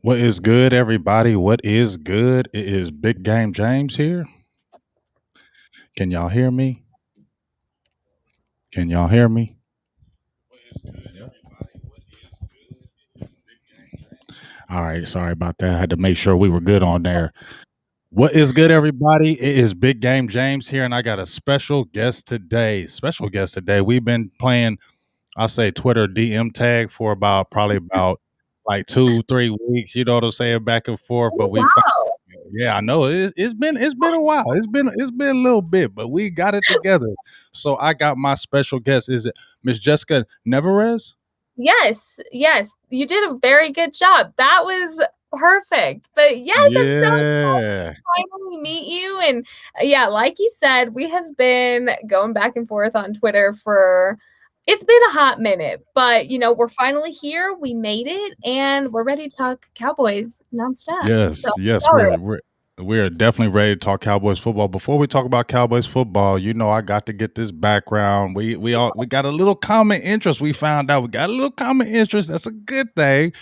What is good, everybody? What is good? It is Big Game James here. Can y'all hear me? Can y'all hear me? What is good, everybody? What is good? It is Big Game James. All right, sorry about that. I had to make sure we were good on there. What is good, everybody? It is Big Game James here, and I got a special guest today. Special guest today. We've been playing, I say, Twitter DM tag for about like 2, 3 weeks. You know what I'm saying, back and forth. But Oh, we wow. Yeah, I know it's been a while. It's been a little bit, but we got it together. So I got my special guest. Is it Miss Jessica Nevarez? Yes, yes, you did a very good job. That was perfect. But yes, I'm so excited Yeah, to finally meet you. And yeah, like you said, we have been going back and forth on Twitter for it's been a hot minute, but we're finally here. We made it, and we're ready to talk Cowboys nonstop. So yes, sorry. we're definitely ready to talk Cowboys football. Before we talk about Cowboys football, I got to get this background. We got a little common interest. We found out we got a little common interest. That's a good thing.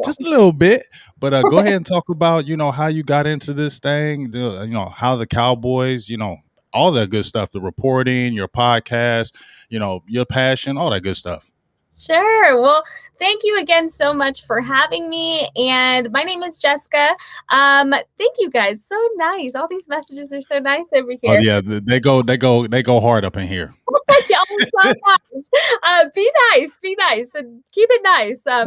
Just a little bit. But go ahead and talk about how you got into this thing. How the Cowboys, all that good stuff. The reporting, your podcast, your passion, all that good stuff. Sure. Well, thank you again so much for having me. And my name is Jessica. Thank you guys. So nice. All these messages are so nice over Oh here. yeah, they go hard up in here. Y'all are so nice. Be nice, be nice, and keep it nice. But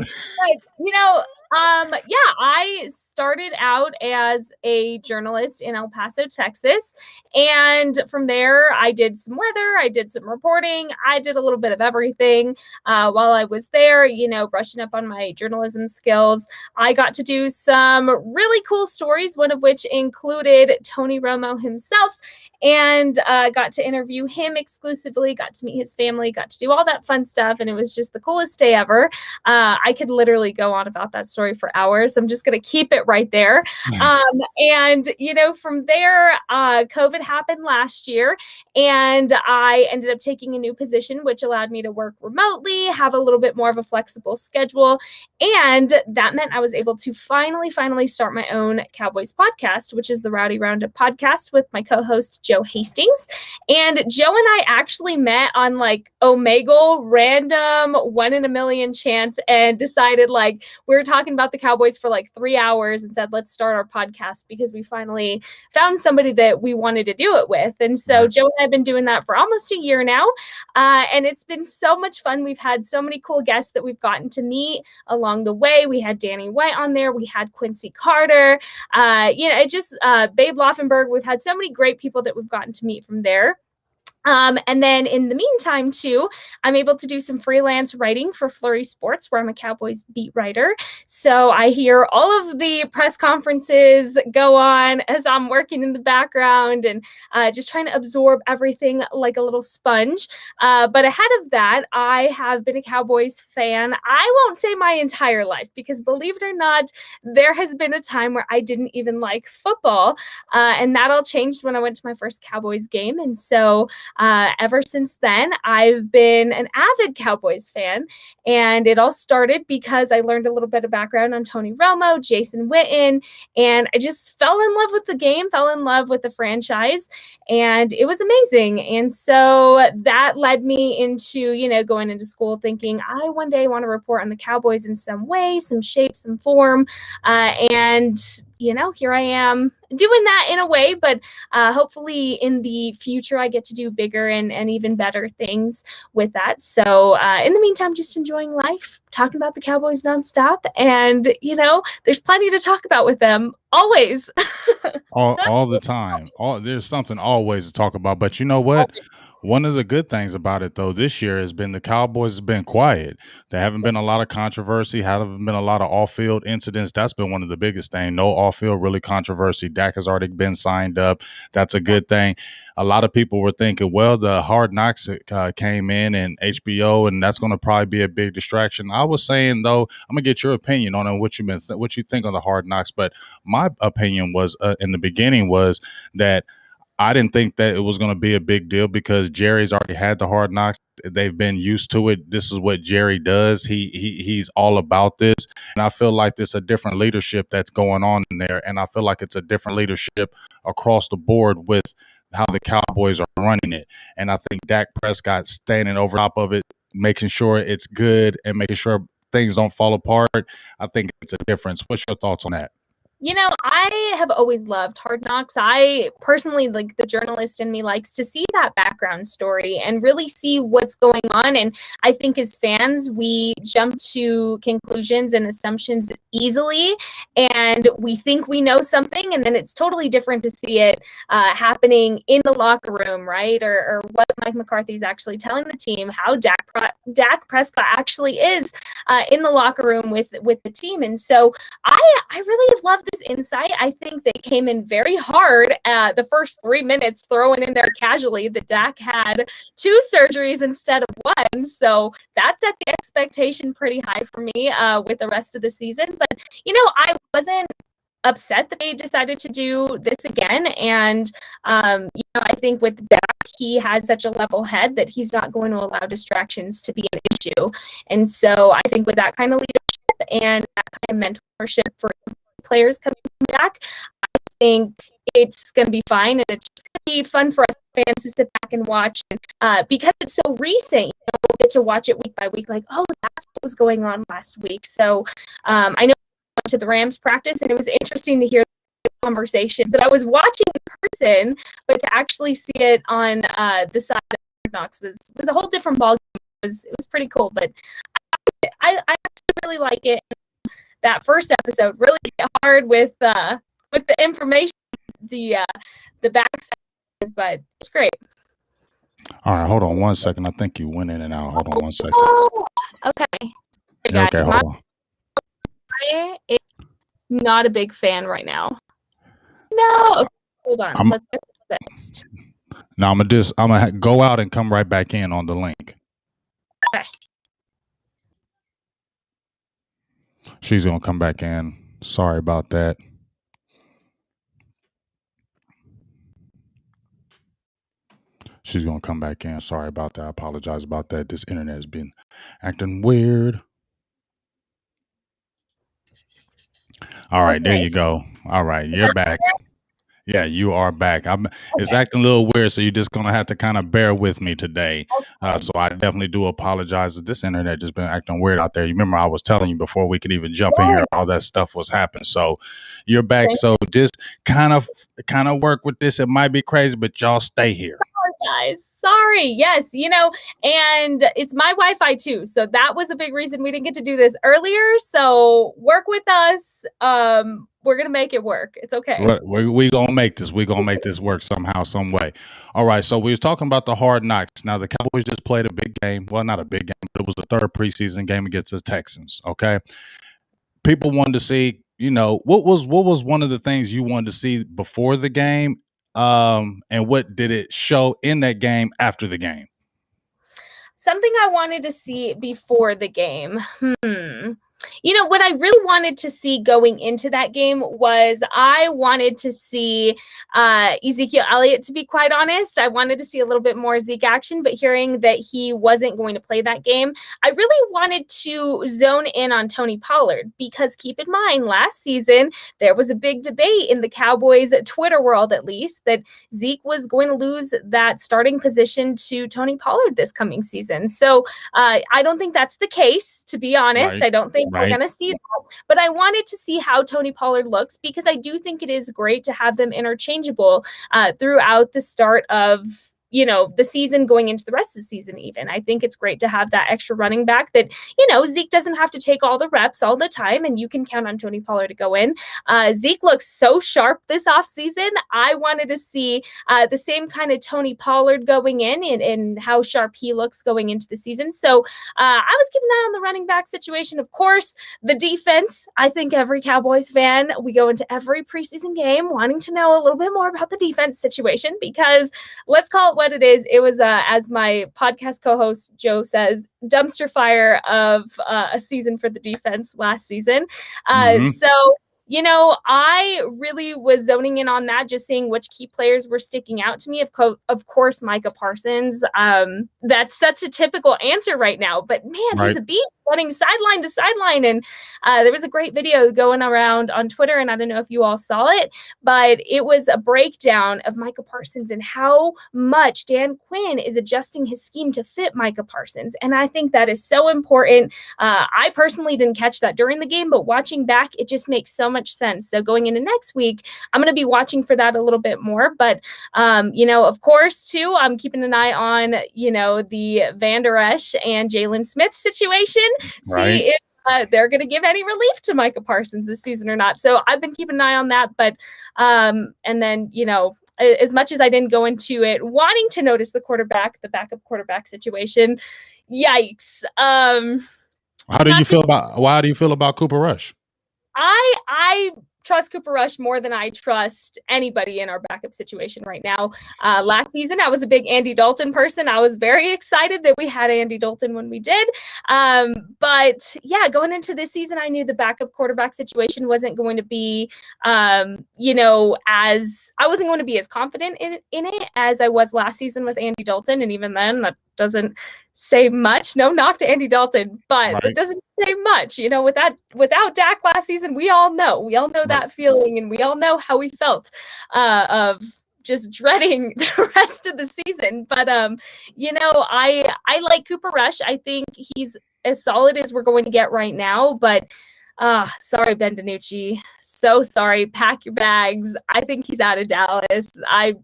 yeah, I started out as a journalist in El Paso, Texas, and from there, I did some weather, I did some reporting, I did a little bit of everything. While I was there, brushing up on my journalism skills, I got to do some really cool stories. One of which included Tony Romo himself, and got to interview him exclusively, got to meet his family, got to do all that fun stuff. And it was just the coolest day ever. I could literally go on about that story for hours. I'm just going to keep it right there. And, from there, COVID happened last year, and I ended up taking a new position, which allowed me to work remotely, have a little bit more of a flexible schedule. And that meant I was able to finally start my own Cowboys podcast, which is the Rowdy Roundup podcast with my co-host, Joe Hastings. And Joe and I actually met on like Omegle, random 1 in a million chance, and decided like we were talking about the Cowboys for like 3 hours and said, let's start our podcast because we finally found somebody that we wanted to do it with. And so Right. Joe and I have been doing that for almost a year now. And it's been so much fun. We've had so many cool guests that we've gotten to meet along the way. We had Danny White on there. We had Quincy Carter. Babe Loffenberg. We've had so many great people that we've gotten to meet from there. And then in the meantime, too, I'm able to do some freelance writing for Flurry Sports, where I'm a Cowboys beat writer. So I hear all of the press conferences go on as I'm working in the background and just trying to absorb everything like a little sponge. But ahead of that, I have been a Cowboys fan. I won't say my entire life, because believe it or not, there has been a time where I didn't even like football. And that all changed when I went to my first Cowboys game. And so ever since then, I've been an avid Cowboys fan, and it all started because I learned a little bit of background on Tony Romo, Jason Witten, and I just fell in love with the game, fell in love with the franchise, and it was amazing. And so that led me into, going into school thinking I one day want to report on the Cowboys in some way, some shape, some form, and here I am doing that in a way, but hopefully in the future I get to do bigger and even better things with that. So in the meantime, just enjoying life, talking about the Cowboys nonstop, and there's plenty to talk about with them always. All the time. There's something always to talk about. But you know what? One of the good things about it though this year has been the Cowboys has been quiet. There haven't been a lot of controversy, haven't been a lot of off-field incidents. That's been one of the biggest things. No off-field really controversy. Dak has already been signed up. That's a good thing. A lot of people were thinking, well, the Hard Knocks came in and HBO, and that's going to probably be a big distraction. I was saying though, I'm gonna get your opinion on it, what you think on the Hard Knocks. But my opinion was in the beginning was that I didn't think that it was going to be a big deal because Jerry's already had the Hard Knocks. They've been used to it. This is what Jerry does. He's all about this. And I feel like there's a different leadership that's going on in there. And I feel like it's a different leadership across the board with how the Cowboys are running it. And I think Dak Prescott standing over top of it, making sure it's good and making sure things don't fall apart. I think it's a difference. What's your thoughts on that? I have always loved Hard Knocks. I personally, like, the journalist in me likes to see that background story and really see what's going on. And I think as fans, we jump to conclusions and assumptions easily, and we think we know something, and then it's totally different to see it happening in the locker room, right? Or what Mike McCarthy's actually telling the team, how Dak Prescott actually is in the locker room with the team. And so I really have loved this insight. I think they came in very hard the first 3 minutes, throwing in there casually that Dak had 2 surgeries instead of 1. So that set the expectation pretty high for me with the rest of the season. But, I wasn't upset that they decided to do this again. And, I think with Dak, he has such a level head that he's not going to allow distractions to be an issue. And so I think with that kind of leadership and that kind of mentorship for players coming back, I think it's going to be fine, and it's just going to be fun for us fans to sit back and watch. And, because it's so recent, we'll get to watch it week by week, like, oh, that's what was going on last week. So I know I went to the Rams practice, and it was interesting to hear the conversations that I was watching in person, but to actually see it on the side of Hard Knocks was a whole different ballgame. It was pretty cool, but I actually really like it. That first episode really hit hard with the information, the backside, but it's great. All right, hold on one second. I think you went in and out. Hold on one second. Oh, okay. Guys, Okay, hold on. I am not a big fan right now. No, okay, hold on. Let's get fixed. Now I'm gonna go out and come right back in on the link. Okay. She's gonna come back in. Sorry about that. She's gonna come back in. Sorry about that. I apologize about that. This internet has been acting weird. All right, there you go. All right, you're back. Yeah, you are back. It's acting a little weird, so you're just gonna have to kind of bear with me today. So I definitely do apologize that this internet just been acting weird out there. You remember I was telling you before we could even jump in here, all that stuff was happening. So you're back. So just kind of work with this. It might be crazy, but y'all stay here. Guys, sorry. Yes, and it's my Wi-Fi too. So that was a big reason we didn't get to do this earlier. So work with us. We're gonna make it work. It's okay. We gonna make this. We gonna make this work somehow, some way. All right. So we was talking about the Hard Knocks. Now the Cowboys just played a big game. Well, not a big game, but it was the 3rd preseason game against the Texans. Okay. People wanted to see, what was one of the things you wanted to see before the game, and what did it show in that game after the game? Something I wanted to see before the game. What I really wanted to see going into that game was I wanted to see Ezekiel Elliott, to be quite honest. I wanted to see a little bit more Zeke action, but hearing that he wasn't going to play that game, I really wanted to zone in on Tony Pollard, because keep in mind, last season, there was a big debate in the Cowboys Twitter world, at least, that Zeke was going to lose that starting position to Tony Pollard this coming season. So I don't think that's the case, to be honest. Right. I don't think we're going to see that. But I wanted to see how Tony Pollard looks, because I do think it is great to have them interchangeable throughout the start of the season, going into the rest of the season even. I think it's great to have that extra running back that, Zeke doesn't have to take all the reps all the time, and you can count on Tony Pollard to go in. Zeke looks so sharp this offseason. I wanted to see the same kind of Tony Pollard going in, and how sharp he looks going into the season. So I was keeping an eye on the running back situation. Of course, the defense. I think every Cowboys fan, we go into every preseason game wanting to know a little bit more about the defense situation, because let's call it what it is. It was, as my podcast co-host Joe says, dumpster fire of a season for the defense last season. So I really was zoning in on that, just seeing which key players were sticking out to me. Of course, Micah Parsons. That's such a typical answer right now, but man, he's a beast running sideline to sideline. And there was a great video going around on Twitter, and I don't know if you all saw it, but it was a breakdown of Micah Parsons and how much Dan Quinn is adjusting his scheme to fit Micah Parsons. And I think that is so important. I personally didn't catch that during the game, but watching back, it just makes so much sense. So going into next week, I'm going to be watching for that a little bit more. But, of course, too, I'm keeping an eye on, the Van Der Esch and Jalen Smith situation. Right. See if they're going to give any relief to Micah Parsons this season or not. So I've been keeping an eye on that. But, and then, as much as I didn't go into it wanting to notice the backup quarterback situation, yikes. How do you feel about Cooper Rush? I trust Cooper Rush more than I trust anybody in our backup situation right now. Last season, I was a big Andy Dalton person. I was very excited that we had Andy Dalton when we did. But yeah, going into this season, I knew the backup quarterback situation wasn't going to be, as I wasn't going to be as confident in it as I was last season with Andy Dalton. And even then, that doesn't say much. No knock to Andy Dalton, but it doesn't say much. Without Dak last season, we all know that feeling, and we all know how we felt of just dreading the rest of the season. But I like Cooper Rush. I think he's as solid as we're going to get right now. But sorry, Ben DiNucci. So sorry. Pack your bags. I think he's out of Dallas. I'm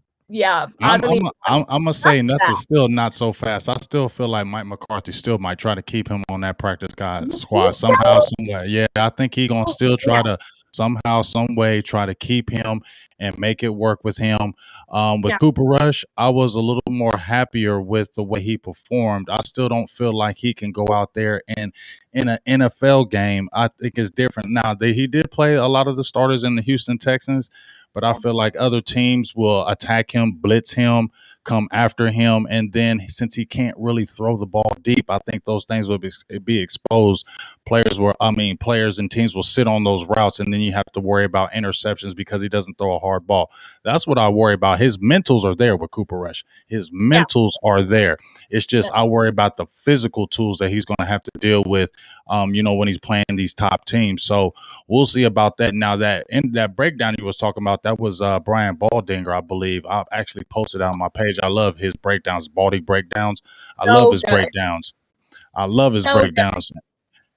gonna say nuts is still not so fast. I still feel like Mike McCarthy still might try to keep him on that practice squad somehow, somewhere. Yeah, I think he's gonna still try to somehow, some way, try to keep him and make it work with him. With Cooper Rush, I was a little more happier with the way he performed. I still don't feel like he can go out there and in an NFL game. I think it's different now. He did play a lot of the starters in the Houston Texans. But I feel like other teams will attack him, blitz him, come after him. And then since he can't really throw the ball deep, I think those things will be exposed. Players and teams will sit on those routes, and then you have to worry about interceptions because he doesn't throw a hard ball. That's what I worry about. His mentals are there with Cooper Rush. His mentals are there. It's just I worry about the physical tools that he's going to have to deal with, when he's playing these top teams. So we'll see about that. Now, that breakdown you was talking about, that was Brian Baldinger, I believe. I actually posted it on my page. I love his breakdowns, Baldy breakdowns. I love his breakdowns.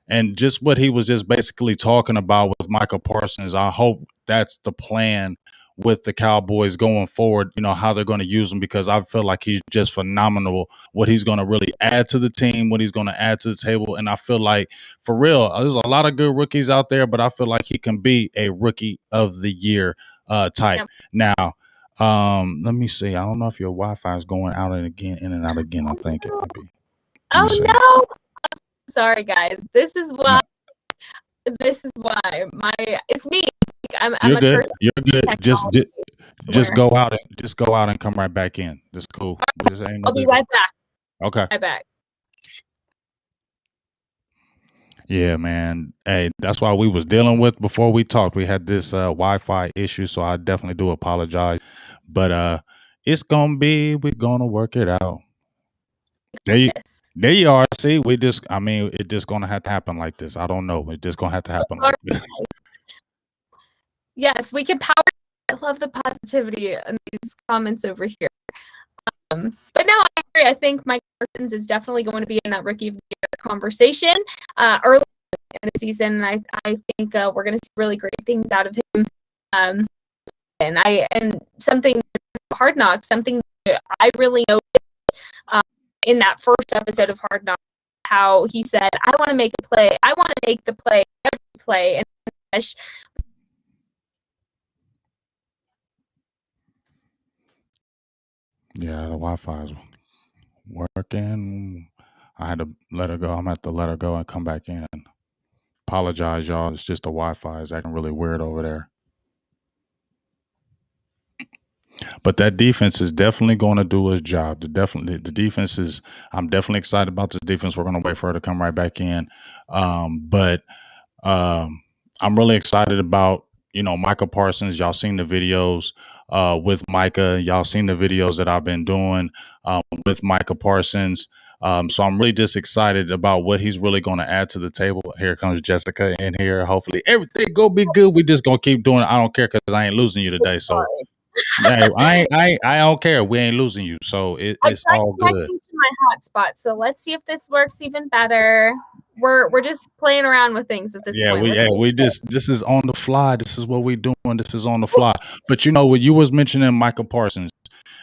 And just what he was just basically talking about with Michael Parsons, I hope that's the plan with the Cowboys going forward, how they're going to use him, because I feel like he's just phenomenal, what he's going to really add to the team, what he's going to add to the table. And I feel like, for real, there's a lot of good rookies out there, but I feel like he can be a rookie of the year type. Now, let me see. I don't know if your Wi-Fi is going out and out again. I think it might be. Oh no! I'm sorry, guys. This is why. It's me. You're good. You're good. Just go out and come right back in. That's cool. I'll be right back. Okay. Right back. Yeah, man. Hey, that's why we was dealing with before we talked. We had this Wi-Fi issue, so I definitely do apologize. But we're gonna work it out. There you are. See, it's just gonna have to happen like this. I don't know. It's just gonna have to happen like this. Yes, we can power. I love the positivity in these comments over here. But no, I agree. I think Mike Parsons is definitely going to be in that rookie of the year conversation early in the season. And I think we're going to see really great things out of him. And something Hard Knocks, something that I really noticed in that first episode of Hard Knocks, how he said, "I want to make a play. I want to make the play, every play." And yeah, the Wi-Fi is working. I had to let her go. I'm going to have to let her go and come back in. Apologize, y'all. It's just the Wi-Fi is acting really weird over there. But that defense is definitely going to do its job. The defense is. I'm definitely excited about this defense. We're going to wait for her to come right back in. But I'm really excited about Micah Parsons. Y'all seen the videos with Micah. Y'all seen the videos that I've been doing with Micah Parsons. So I'm really just excited about what he's really going to add to the table. Here comes Jessica in here. Hopefully everything gonna be good. We just gonna keep doing it. I don't care because I ain't losing you today. So Sorry. hey, I don't care. We ain't losing you. So I it's tried all good. connecting to my hotspot, so let's see if this works even better. We're just playing around with things at this point. Let's see. We just this is on the fly. This is what we doing. This is on the fly. But you know what you was mentioning Michael Parsons.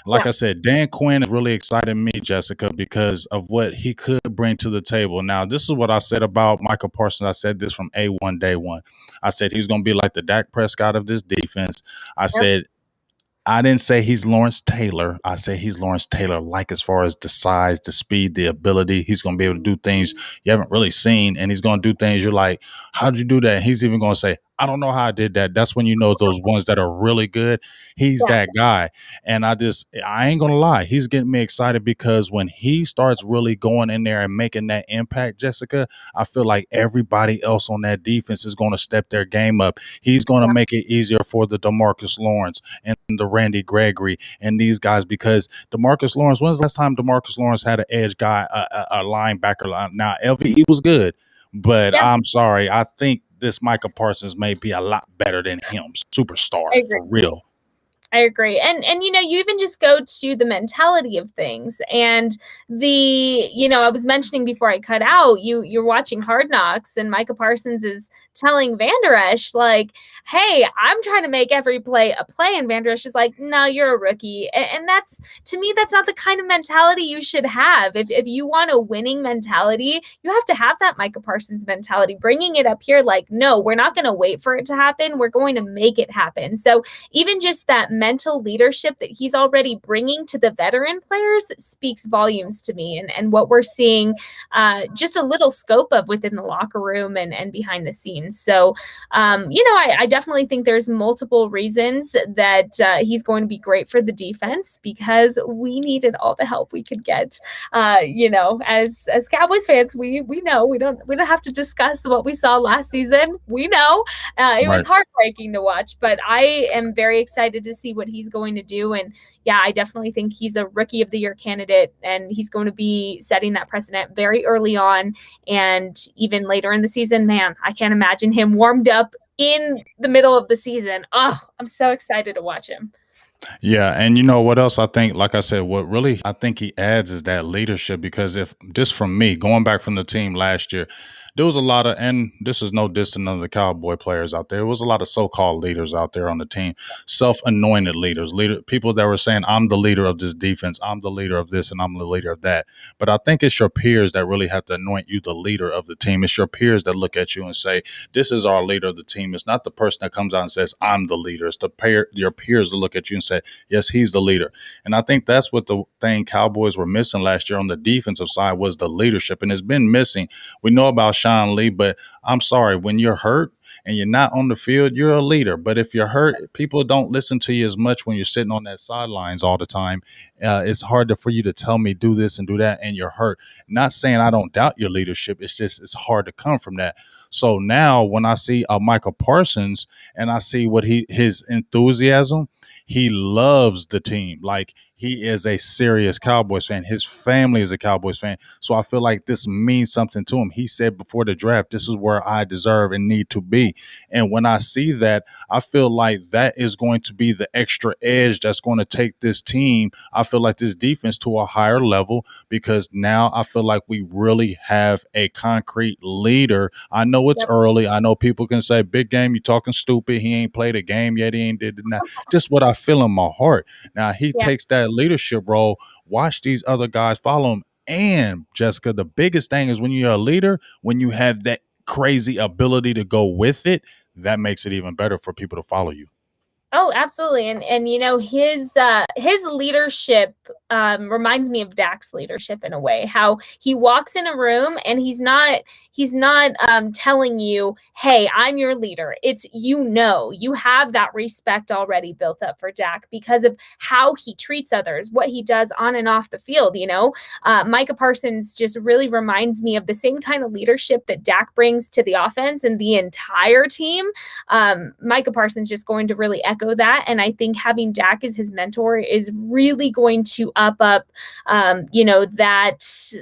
Like Yeah, I said, Dan Quinn is really excited me, Jessica, because of what he could bring to the table. Now, this is what I said about Michael Parsons. I said this from A1 day one. I said he's going to be like the Dak Prescott of this defense. I yep, said I didn't say he's Lawrence Taylor. I say he's Lawrence Taylor, like as far as the size, the speed, the ability. He's going to be able to do things you haven't really seen. And he's going to do things you're like, how'd you do that? And he's even going to say, I don't know how I did that. That's when you know those ones that are really good. He's yeah, that guy. And I ain't going to lie. He's getting me excited because when he starts really going in there and making that impact, Jessica, I feel like everybody else on that defense is going to step their game up. He's going to yeah, make it easier for the DeMarcus Lawrence and the Randy Gregory and these guys because DeMarcus Lawrence, when's the last time DeMarcus Lawrence had an edge guy, a linebacker? Now, LVE was good, but yeah. I'm sorry. I think this Micah Parsons may be a lot better than him. I Superstar agree. for real. I agree. And you even just go to the mentality of things and I was mentioning before I cut out, you're watching Hard Knocks and Micah Parsons is telling Van Der Esch like, "Hey, I'm trying to make every play a play." And Van Der Esch is like, "No, you're a rookie." And that's, to me, that's not the kind of mentality you should have. If you want a winning mentality, you have to have that Micah Parsons mentality, bringing it up here like, "No, we're not going to wait for it to happen. We're going to make it happen." So even just that mental leadership that he's already bringing to the veteran players speaks volumes to me, and what we're seeing just a little scope of within the locker room and behind the scenes. So, I definitely think there's multiple reasons that he's going to be great for the defense because we needed all the help we could get. As Cowboys fans, we know we don't have to discuss what we saw last season. We know it Right. was heartbreaking to watch, but I am very excited to see what he's going to do. And yeah, I definitely think he's a rookie of the year candidate, and he's going to be setting that precedent very early on. And even later in the season, man, I can't imagine him warmed up in the middle of the season. Oh, I'm so excited to watch him. Yeah, and you know what else I think, like I said, what really I think he adds is that leadership because if just from me, going back from the team last year, there was a lot of, and this is no diss to none of the Cowboy players out there. There was a lot of so-called leaders out there on the team, self-anointed leaders, people that were saying, I'm the leader of this defense, I'm the leader of this, and I'm the leader of that. But I think it's your peers that really have to anoint you the leader of the team. It's your peers that look at you and say, this is our leader of the team. It's not the person that comes out and says, I'm the leader. It's your peers that look at you and say, yes, he's the leader. And I think that's what the thing Cowboys were missing last year on the defensive side was the leadership. And it's been missing. We know about Sean Lee, but I'm sorry, when you're hurt and you're not on the field, you're a leader. But if you're hurt, people don't listen to you as much when you're sitting on that sidelines all the time. It's harder for you to tell me do this and do that, and you're hurt. Not saying I don't doubt your leadership. It's just it's hard to come from that. So now when I see Michael Parsons and I see what his enthusiasm, he loves the team. Like he is a serious Cowboys fan. His family is a Cowboys fan. So I feel like this means something to him. He said before the draft, this is where I deserve and need to be. And when I see that, I feel like that is going to be the extra edge that's going to take this team. I feel like this defense to a higher level because now I feel like we really have a concrete leader. I know it's Yep. early. I know people can say, big game, you talking stupid. He ain't played a game yet. He ain't did that. Just what I feel in my heart. Now he Yeah. takes that leadership role. Watch these other guys follow him. And Jessica, the biggest thing is when you're a leader, when you have that crazy ability to go with it, that makes it even better for people to follow you. Oh, absolutely. And his leadership reminds me of Dak's leadership in a way. How he walks in a room and he's not telling you, "Hey, I'm your leader." It's you have that respect already built up for Dak because of how he treats others, what he does on and off the field. Micah Parsons just really reminds me of the same kind of leadership that Dak brings to the offense and the entire team. Micah Parsons just going to really echo echo that. And I think having Dak as his mentor is really going to up, that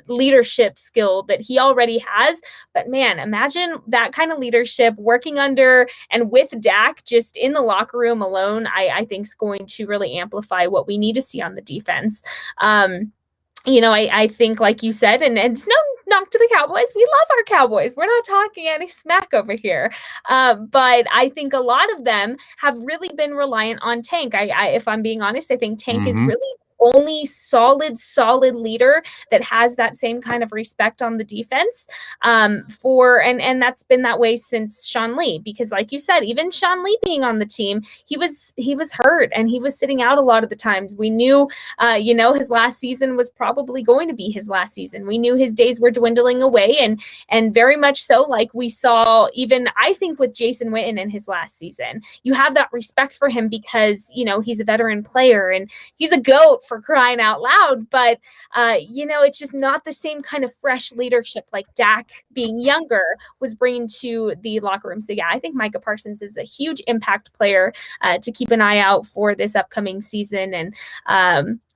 leadership skill that he already has. But man, imagine that kind of leadership working under and with Dak just in the locker room alone, I think is going to really amplify what we need to see on the defense. I think, like you said, and it's no knock to the Cowboys. We love our Cowboys. We're not talking any smack over here. But I think a lot of them have really been reliant on Tank. If I'm being honest, I think Tank is really only solid leader that has that same kind of respect on the defense and that's been that way since Sean Lee, because like you said, even Sean Lee being on the team, he was hurt and he was sitting out a lot of the times. We knew his last season was probably going to be his last season. We knew his days were dwindling away, and very much so, like we saw even I think with Jason Witten in his last season. You have that respect for him because he's a veteran player and he's a GOAT, for crying out loud, but it's just not the same kind of fresh leadership like Dak, being younger, was bringing to the locker room. So yeah, I think Micah Parsons is a huge impact player to keep an eye out for this upcoming season. And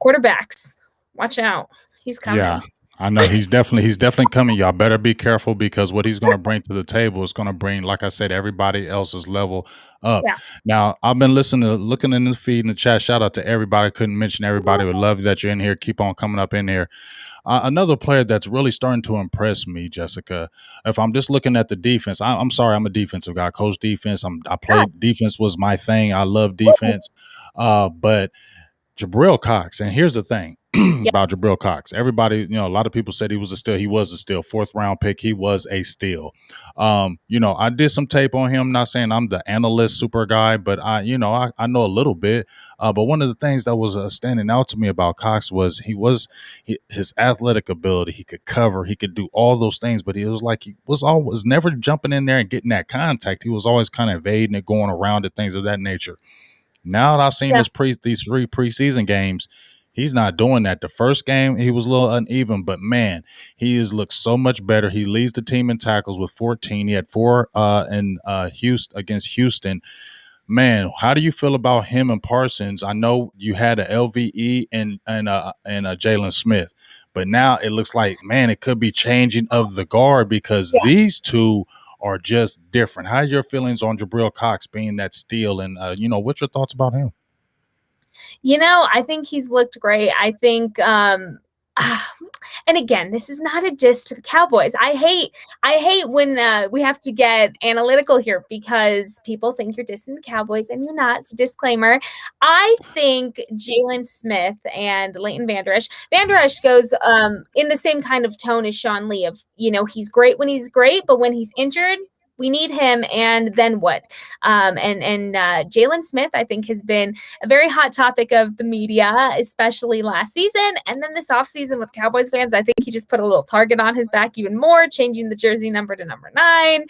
quarterbacks, watch out, he's coming. Yeah, I know he's definitely coming. Y'all better be careful, because what he's going to bring to the table is going to bring, like I said, everybody else's level up. Yeah. Now, I've been looking in the feed in the chat. Shout out to everybody. Couldn't mention everybody. Would love that you're in here. Keep on coming up in here. Another player that's really starting to impress me, Jessica. If I'm just looking at the defense, I'm sorry, I'm a defensive guy. Coach defense. I played defense was my thing. I love defense, but Jabril Cox. And here's the thing about Jabril Cox. Everybody, a lot of people said he was a steal. He was a steal. 4th round pick. He was a steal. I did some tape on him. Not saying I'm the analyst super guy, but I know a little bit. But one of the things that was standing out to me about Cox was his athletic ability. He could cover. He could do all those things, but he was like he was never jumping in there and getting that contact. He was always kind of evading it, going around it, things of that nature. Now that I've seen these 3 preseason games, he's not doing that. The first game, he was a little uneven, but man, he has looked so much better. He leads the team in tackles with 14. He had 4 in Houston against Houston. Man, how do you feel about him and Parsons? I know you had a LVE and Jalen Smith, but now it looks like, man, it could be changing of the guard, because these two are just different. How's your feelings on Jabril Cox being that steal? And, what's your thoughts about him? I think he's looked great. I think, and again, this is not a diss to the Cowboys. I hate when we have to get analytical here, because people think you're dissing the Cowboys and you're not. So disclaimer, I think Jalen Smith and Leighton Vander Esch goes in the same kind of tone as Sean Lee of, he's great when he's great, but when he's injured, we need him, and then what? Jalen Smith, I think, has been a very hot topic of the media, especially last season. And then this offseason with Cowboys fans, I think he just put a little target on his back even more, changing the jersey number to number 9,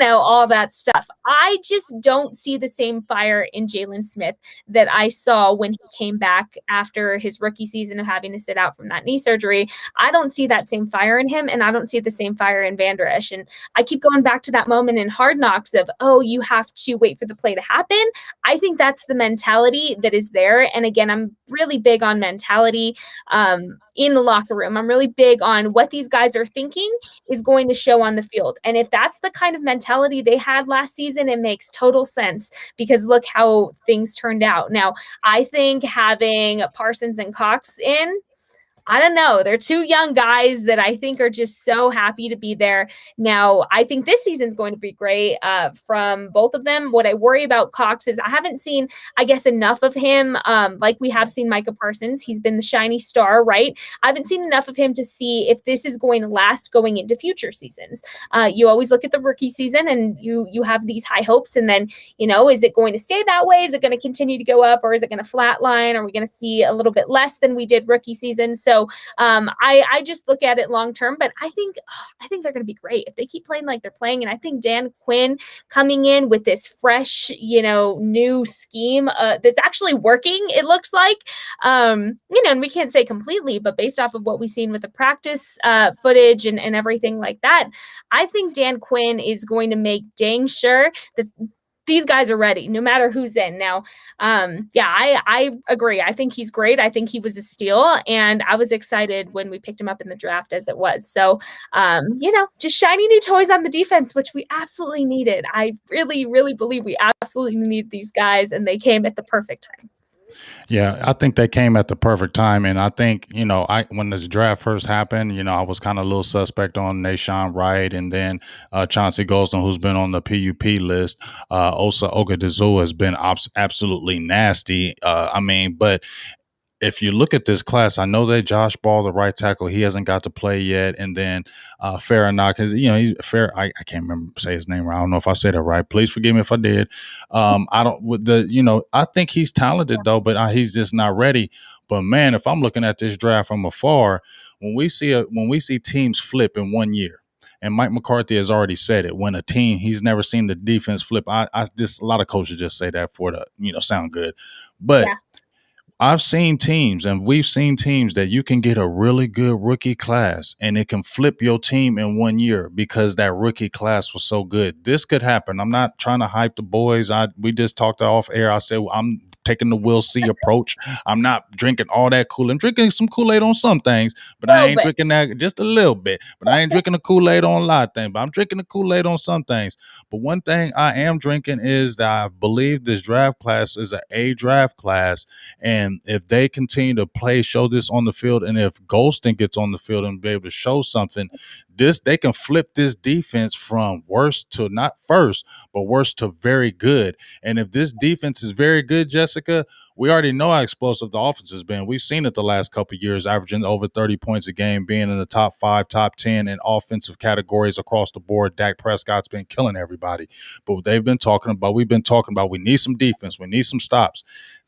all that stuff. I just don't see the same fire in Jalen Smith that I saw when he came back after his rookie season of having to sit out from that knee surgery. I don't see that same fire in him, and I don't see the same fire in Vander Esch. And I keep going back to that moment in Hard Knocks of, you have to wait for the play to happen. I think that's the mentality that is there. And again, I'm really big on mentality in the locker room. I'm really big on what these guys are thinking is going to show on the field. And if that's the kind of mentality they had last season, it makes total sense, because look how things turned out. Now, I think having Parsons and Cox in, I don't know. They're 2 young guys that I think are just so happy to be there. Now, I think this season's going to be great from both of them. What I worry about Cox is I haven't seen, I guess, enough of him like we have seen Micah Parsons. He's been the shiny star, right? I haven't seen enough of him to see if this is going to last going into future seasons. You always look at the rookie season and you have these high hopes, and then, is it going to stay that way? Is it going to continue to go up, or is it going to flatline? Are we going to see a little bit less than we did rookie season? So I just look at it long term, but I think they're going to be great if they keep playing like they're playing. And I think Dan Quinn coming in with this fresh, new scheme that's actually working, it looks like, and we can't say completely, but based off of what we've seen with the practice footage and everything like that, I think Dan Quinn is going to make dang sure that these guys are ready no matter who's in. Now, yeah, I agree. I think he's great. I think he was a steal, and I was excited when we picked him up in the draft as it was. So, just shiny new toys on the defense, which we absolutely needed. I really, really believe we absolutely need these guys, and they came at the perfect time. Yeah, I think they came at the perfect time, and I think I when this draft first happened, I was kind of a little suspect on Nashawn Wright, and then Chauncey Golston, who's been on the PUP list. Osa Ogadizua has been absolutely nasty. I mean, but if you look at this class, I know that Josh Ball, the right tackle, he hasn't got to play yet, and then Farrakhan, because he's fair. I can't remember say his name. I don't know if I said it right. Please forgive me if I did. I don't with the I think he's talented though, but he's just not ready. But man, if I'm looking at this draft from afar, when we see teams flip in 1 year. And Mike McCarthy has already said it. When a team, he's never seen the defense flip. I just a lot of coaches just say that for the sound good, but Yeah. I've seen teams and we've seen teams that you can get a really good rookie class and it can flip your team in 1 year because that rookie class was so good. This could happen. I'm not trying to hype the boys. We just talked off air. I said, well, I'm taking the Will See approach. I'm not drinking all that Kool-Aid. I'm drinking some Kool-Aid on some things, but A I little ain't bit. drinking that just a little bit. But I ain't drinking the Kool-Aid on a lot of things. But I'm drinking the Kool-Aid on some things. But one thing I am drinking is that I believe this draft class is an A draft class, and if they continue to play, show this on the field, and if Golston gets on the field and be able to show something, they can flip this defense from worst to not first, but worst to very good. And if this defense is very good, Jessica, we already know how explosive the offense has been. We've seen it the last couple of years, averaging over 30 points a game, being in the top 5, top 10 in offensive categories across the board. Dak Prescott's been killing everybody. But we've been talking about we need some defense, we need some stops.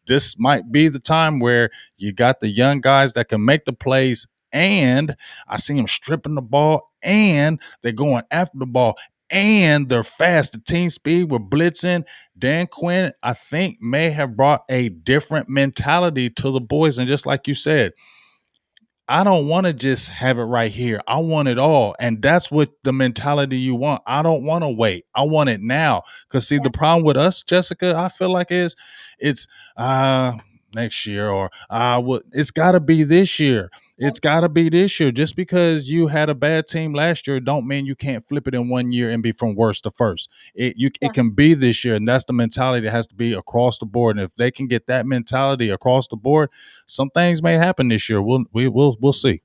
This might be the time where you got the young guys that can make the plays, and I see them stripping the ball, and they're going after the ball, and they're fast. The team speed, we're blitzing. Dan Quinn, I think, may have brought a different mentality to the boys. And just like you said, I don't want to just have it right here. I want it all. And that's what the mentality you want. I don't want to wait. I want it now. Because see, the problem with us, Jessica, I feel like it's next year or it's gotta be this year. It's gotta be this year. Just because you had a bad team last year don't mean you can't flip it in 1 year and be from worst to first. It can be this year, and that's the mentality that has to be across the board. And if they can get that mentality across the board, some things may happen this year. We'll see.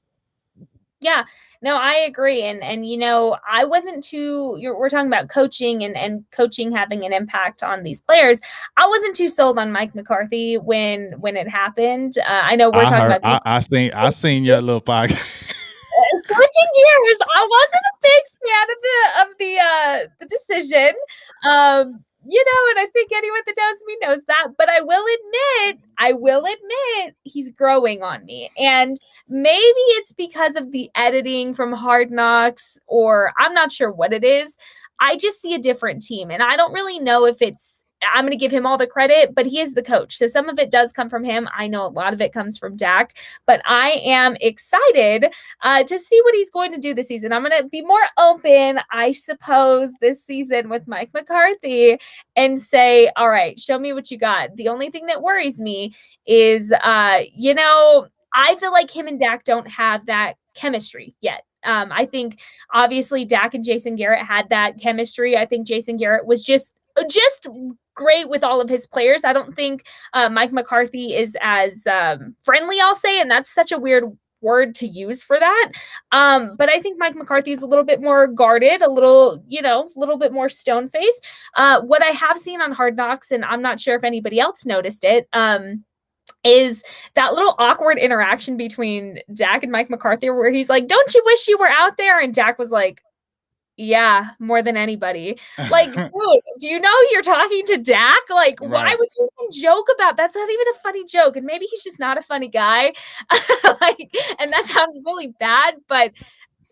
Yeah, no, I agree. And I wasn't we're talking about coaching and coaching having an impact on these players. I wasn't too sold on Mike McCarthy when it happened. I know we're I talking heard. about BGJ. I seen your little podcast. Switching gears, I wasn't a big fan of the decision. And I think anyone that knows me knows that. But I will admit, he's growing on me. And maybe it's because of the editing from Hard Knocks, or I'm not sure what it is. I just see a different team, and I don't really know if I'm going to give him all the credit, but he is the coach. So some of it does come from him. I know a lot of it comes from Dak, but I am excited to see what he's going to do this season. I'm going to be more open, I suppose, this season with Mike McCarthy and say, all right, show me what you got. The only thing that worries me is, I feel like him and Dak don't have that chemistry yet. I think obviously Dak and Jason Garrett had that chemistry. I think Jason Garrett was just great with all of his players. I don't think Mike McCarthy is as friendly, I'll say, and that's such a weird word to use for that. But I think Mike McCarthy is a little bit more guarded, a little bit more stone faced. What I have seen on Hard Knocks, and I'm not sure if anybody else noticed it, is that little awkward interaction between Dak and Mike McCarthy where he's like, "Don't you wish you were out there?" And Dak was like, "Yeah, more than anybody." Like, dude, do you know you're talking to Dak? Like, why Right. would you even joke about that's not even a funny joke? And maybe he's just not a funny guy. And that sounds really bad, but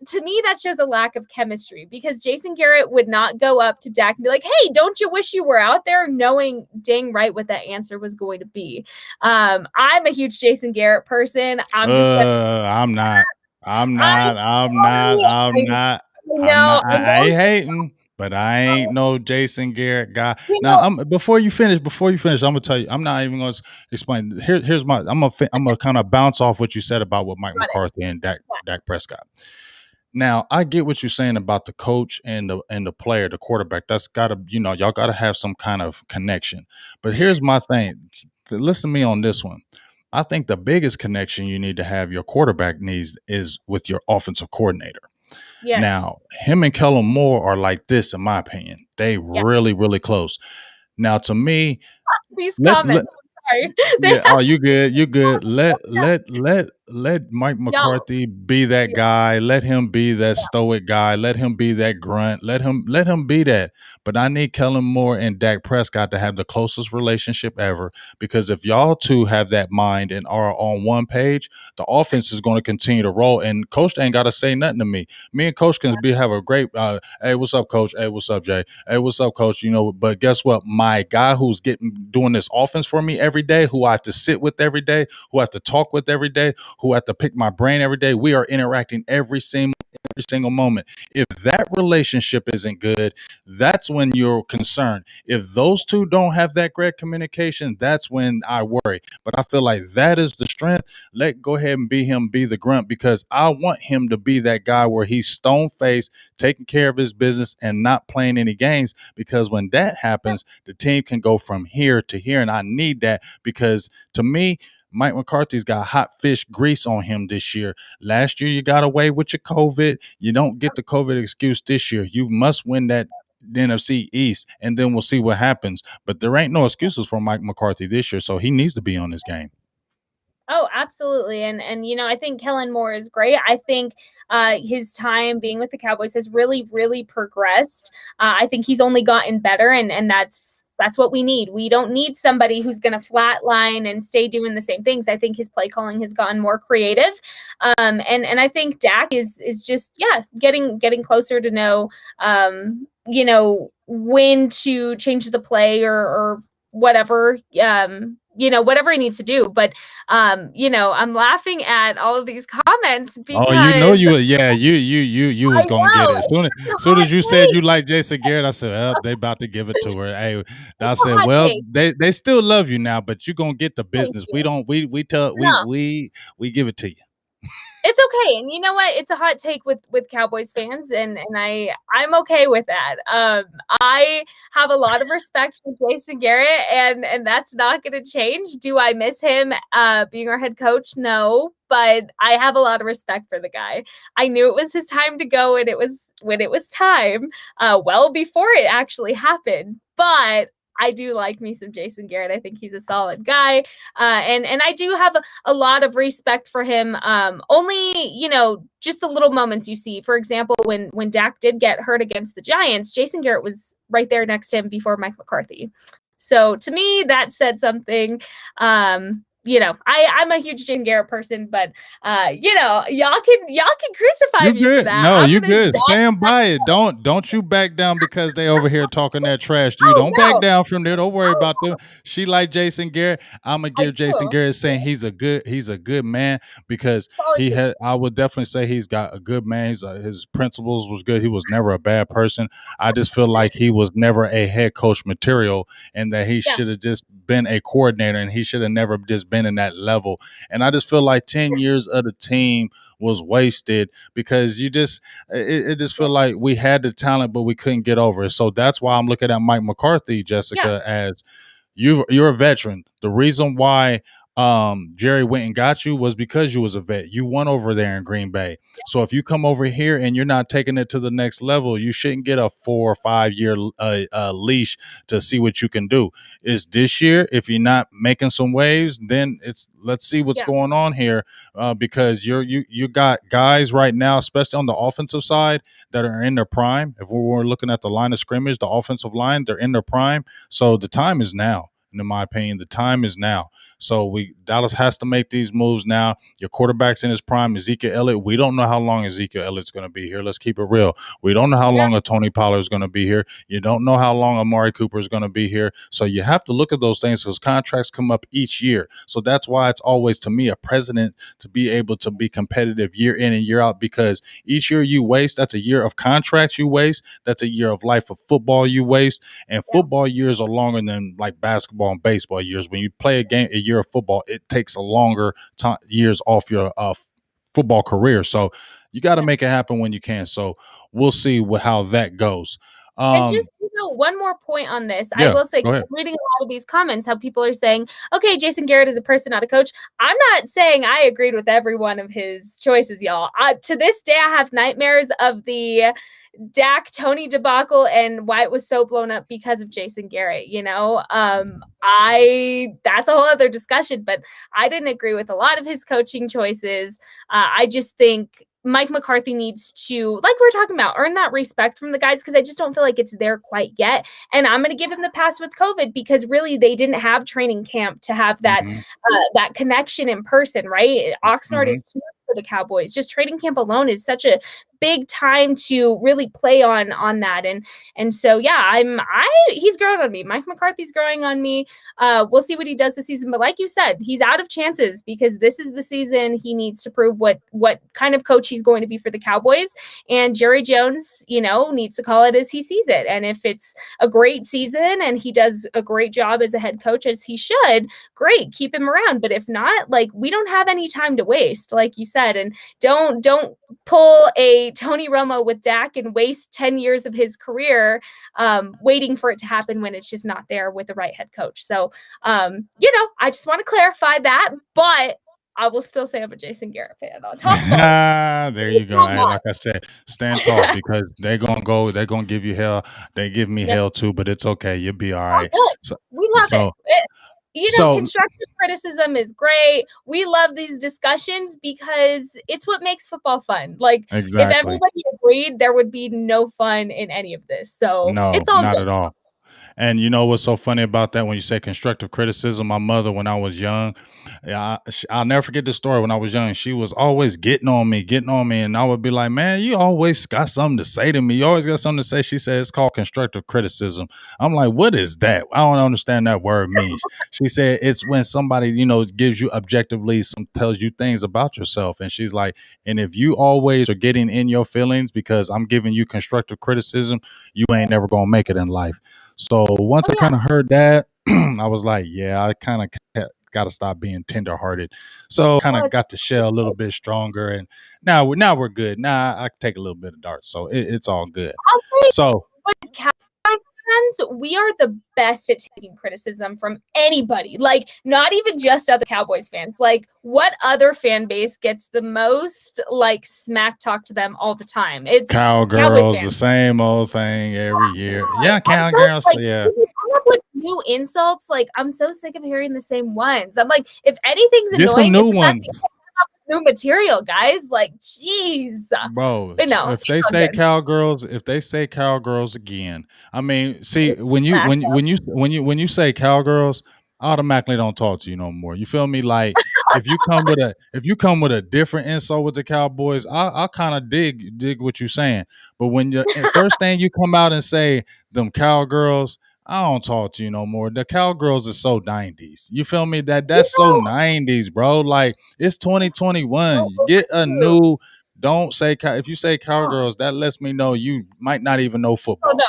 to me, that shows a lack of chemistry because Jason Garrett would not go up to Dak and be like, "Hey, don't you wish you were out there?" knowing dang right what that answer was going to be. I'm a huge Jason Garrett person. I'm just gonna I'm not. I'm I'm not. I'm not. sorry. I'm not. I I'm know, not. I I know ain't hating. but I ain't no Jason Garrett guy. You Now, know, I'm before you finish, I'm gonna tell you, I'm not even gonna explain. Here's my, I'm gonna kind of bounce off what you said about with Mike got it. McCarthy and Yeah, Dak Prescott. Now, I get what you're saying about the coach and the player, the quarterback. That's gotta, y'all gotta have some kind of connection. But here's my thing. Listen to me on this one. I think the biggest connection you need to have your quarterback needs is with your offensive coordinator. yeah, Now, him and Kellen Moore are like this, in my opinion. They yeah. really, really close. Now, to me, These let comments. I'm sorry. They yeah. Oh, you good. You good. Let Mike y'all. McCarthy be that Yeah, guy. Let him be that yeah, stoic guy. Let him be that grunt. Let him be that. But I need Kellen Moore and Dak Prescott to have the closest relationship ever. Because if y'all two have that mind and are on one page, the offense is going to continue to roll. And Coach ain't got to say nothing to me. Me and Coach can have a great. Hey, what's up, Coach? Hey, what's up, Jay? Hey, what's up, Coach? But guess what? My guy who's doing this offense for me every day, who I have to sit with every day, who I have to talk with every day, who I have to pick my brain every day. We are interacting every single moment. If that relationship isn't good, that's when you're concerned. If those two don't have that great communication, that's when I worry. But I feel like that is the strength. Go ahead and be him, be the grunt, because I want him to be that guy where he's stone faced, taking care of his business and not playing any games. Because when that happens, the team can go from here to here. And I need that because to me, Mike McCarthy's got hot fish grease on him this year. Last year, you got away with your COVID. You don't get the COVID excuse this year. You must win that NFC East, and then we'll see what happens. But there ain't no excuses for Mike McCarthy this year, so he needs to be on this game. Oh, absolutely. And I think Kellen Moore is great. I think his time being with the Cowboys has really, really progressed. I think he's only gotten better, and that's what we need. We don't need somebody who's going to flatline and stay doing the same things. I think his play calling has gotten more creative, and I think Dak is just getting closer to know when to change the play or whatever whatever he needs to do. But I'm laughing at all of these comments Oh, because you I was gonna get know it. As soon as, it's a soon hot as you said take. you like Jason Garrett, I said, "Oh, they about to give it to her." Hey, It's I a said, hot "Well, take. they still love you now, but you gonna get the Thank business. We you. don't we tell No, we give it to you." it's okay. And you know what? It's a hot take with Cowboys fans, and I'm okay with that. I have a lot of respect for Jason Garrett, and that's not going to change. Do I miss him being our head coach? No, but I have a lot of respect for the guy. I knew it was his time to go, and it was when it was time, well before it actually happened. But I do like me some Jason Garrett. I think he's a solid guy, and I do have a lot of respect for him. Only just the little moments you see. For example, when Dak did get hurt against the Giants, Jason Garrett was right there next to him before Mike McCarthy. So to me, that said something. I'm a huge Jason Garrett person, but y'all can crucify You me for good? that. No, I'm you gonna good. die. Stand by it. Don't you back down because they over here talking that trash to you. Oh Don't back no, down from there. Don't worry oh about them. She like Jason Garrett. I'm gonna I give Jason do. Garrett saying he's a good man because That's all I he do. had. I would definitely say he's got a good man. His principles was good. He was never a bad person. I just feel like he was never a head coach material, and that he Yeah, should have just been a coordinator, and he should have never just been in that level. And I just feel like 10 years of the team was wasted because it just yeah, feel like we had the talent, but we couldn't get over it. So that's why I'm looking at Mike McCarthy, yeah, Jessica, as you're a veteran. The reason why Jerry went and got you was because you was a vet. You won over there in Green Bay. So if you come over here and you're not taking it to the next level, you shouldn't get a 4 or 5 year leash to see what you can do. Is this year? If you're not making some waves, then let's see what's yeah, going on here, because you got guys right now, especially on the offensive side, that are in their prime. If we were looking at the line of scrimmage, the offensive line, they're in their prime. So the time is now. And in my opinion, the time is now. So Dallas has to make these moves now. Your quarterback's in his prime, Ezekiel Elliott. We don't know how long Ezekiel Elliott's going to be here. Let's keep it real. We don't know how Yeah. long a Tony Pollard is going to be here. You don't know how long Amari Cooper is going to be here. So you have to look at those things because contracts come up each year. So that's why it's always, to me, a precedent to be able to be competitive year in and year out, because each year you waste, that's a year of contracts you waste. That's a year of life of football you waste. And football years are longer than like basketball and baseball years. When you play a year of football, it takes a longer time, years off your football career. So you got to Yeah. make it happen when you can. So we'll see how that goes. And just, one more point on this. I Yeah, will say, go 'cause ahead. I'm reading a lot of these comments, how people are saying, okay, Jason Garrett is a person, not a coach. I'm not saying I agreed with every one of his choices, y'all. To this day, I have nightmares of the Dak Tony debacle and why it was so blown up because of Jason Garrett. That's a whole other discussion, but I didn't agree with a lot of his coaching choices. I just think Mike McCarthy needs to, like we're talking about, earn that respect from the guys, because I just don't feel like it's there quite yet. And I'm going to give him the pass with COVID, because really they didn't have training camp to have that that connection in person, right? Oxnard is huge for the Cowboys. Just training camp alone is such a big time to really play on that. And so yeah, he's growing on me. Mike McCarthy's growing on me. We'll see what he does this season, but like you said, he's out of chances because this is the season he needs to prove what kind of coach he's going to be for the Cowboys. And Jerry Jones, needs to call it as he sees it. And if it's a great season and he does a great job as a head coach, as he should, great, keep him around. But if not, like, we don't have any time to waste, like you said. And don't pull a Tony Romo with Dak and waste 10 years of his career waiting for it to happen when it's just not there with the right head coach. So, I just want to clarify that, but I will still say I'm a Jason Garrett fan on top of all that. There you go. Hey, like I said, stand tall because they're gonna give you hell. They give me Yep. hell too, but it's okay. You'll be all Oh, right. good. So We love so it. so Constructive criticism is great. We love these discussions because it's what makes football fun. Like, if exactly. everybody agreed, there would be no fun in any of this. So No, it's all not good. at all. And you know what's so funny about that when you say constructive criticism? My mother, when I was young, I'll never forget this story. When I was young, she was always getting on me, and I would be like, "Man, you always got something to say to me. You always got something to say." She said it's called constructive criticism. I'm like, "What is that? I don't understand that word means." She said it's when somebody gives you objectively tells you things about yourself, and she's like, "And if you always are getting in your feelings because I'm giving you constructive criticism, you ain't never gonna make it in life." So once Oh, I yeah. kind of heard that, I was like, yeah, I kind of got to stop being tenderhearted. So kind Oh, of it's got to shell a little bit stronger, and now we're good. Now I can take a little bit of darts, so it's all good. I'll say, So with Cowboys fans, we are the best at taking criticism from anybody. Like, not even just other Cowboys fans. Like, what other fan base gets the most like smack talk to them all the time? It's Cowboys cowgirls, the fans. same old thing every year. Yeah, I'm so cowgirls. like, Yeah, when you come up with new insults, like, I'm so sick of hearing the same ones. I'm like, if anything's get some annoying, new it's the fact that you ones. come up with new material, guys. Like, jeez. Bro, But no, if it's they all say good. cowgirls, again, I mean, see, Just smack them. when you say cowgirls, I automatically don't talk to you no more. You feel me? Like if you come with a different insult with the Cowboys, I'll kind of dig what you're saying. But when you first thing you come out and say them cowgirls, I don't talk to you no more. The cowgirls is so 90s. You feel me? You That's so know, 90s, bro. Like it's it's so 2021. Get a overdue. new don't say if you say cowgirls, that lets me know you might not even know Oh football. no.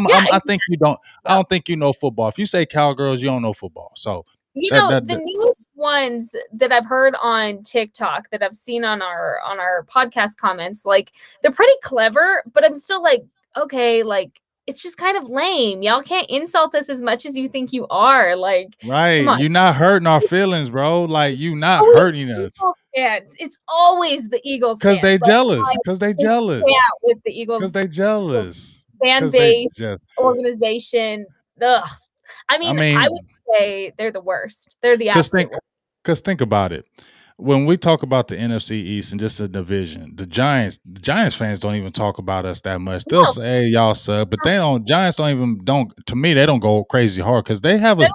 Yeah, I think you don't. I yeah. don't think you know football. If you say cowgirls, you don't know football. So The that newest ones that I've heard on TikTok that I've seen on our podcast comments, like, they're pretty clever, but I'm still like, okay, like, it's just kind of lame. Y'all can't insult us as much as you think you are. Like, right. come on. You're not hurting our feelings, bro. Like you not Always hurting the us Eagles fans. It's always the Eagles because fans. they Like, jealous. I Because they just jealous. can't with the Because Eagles they jealous. fan Because they base, just. organization. Ugh. I I mean, I would mean, say they're the worst. They're the because absolute think worst. because think about it. when we talk about the NFC East and just the division, the Giants fans don't even talk about us that much. They'll No, say, "Hey, y'all suck," but they don't. Giants don't even don't. To me, they don't go crazy hard because they have they a.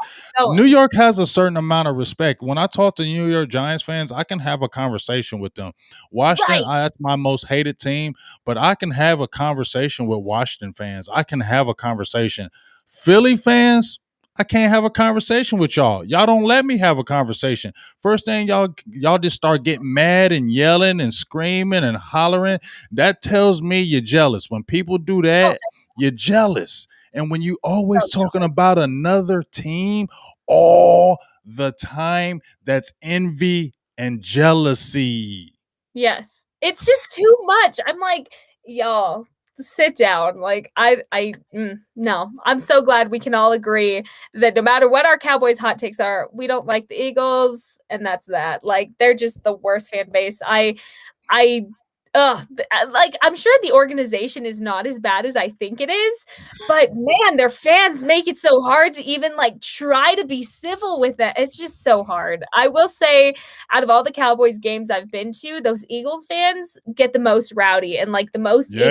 New don't. York has a certain amount of respect. When I talk to New York Giants fans, I can have a conversation with them. Washington, Right. that's my most hated team, but I can have a conversation with Washington fans. I can have a conversation. Philly fans, I can't have a conversation with y'all. Y'all don't let me have a conversation. First thing y'all just start getting mad and yelling and screaming and hollering. That tells me you're jealous. When people do Oh, that, you're jealous. And when you always so talking about another team all the time, that's envy and jealousy. yes. It's just too much. I'm like, y'all, sit down. Like, no. I'm so glad we can all agree that no matter what our Cowboys hot takes are, we don't like the Eagles, and that's that. Like, they're just the worst fan base. I like I'm sure the organization is not as bad as I think it is, but man, their fans make it so hard to even like try to be civil with it. It's just so hard. I will say, out of all the Cowboys games I've been to, those Eagles fans get the most rowdy and like the most in your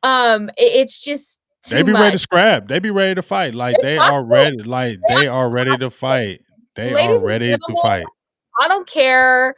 Yeah. it's just They too be ready much. to scrap. They be ready to fight. Like They they have are to. ready. Like They they are ready have to to. fight. They are Ladies and ready to gentlemen, fight. I don't care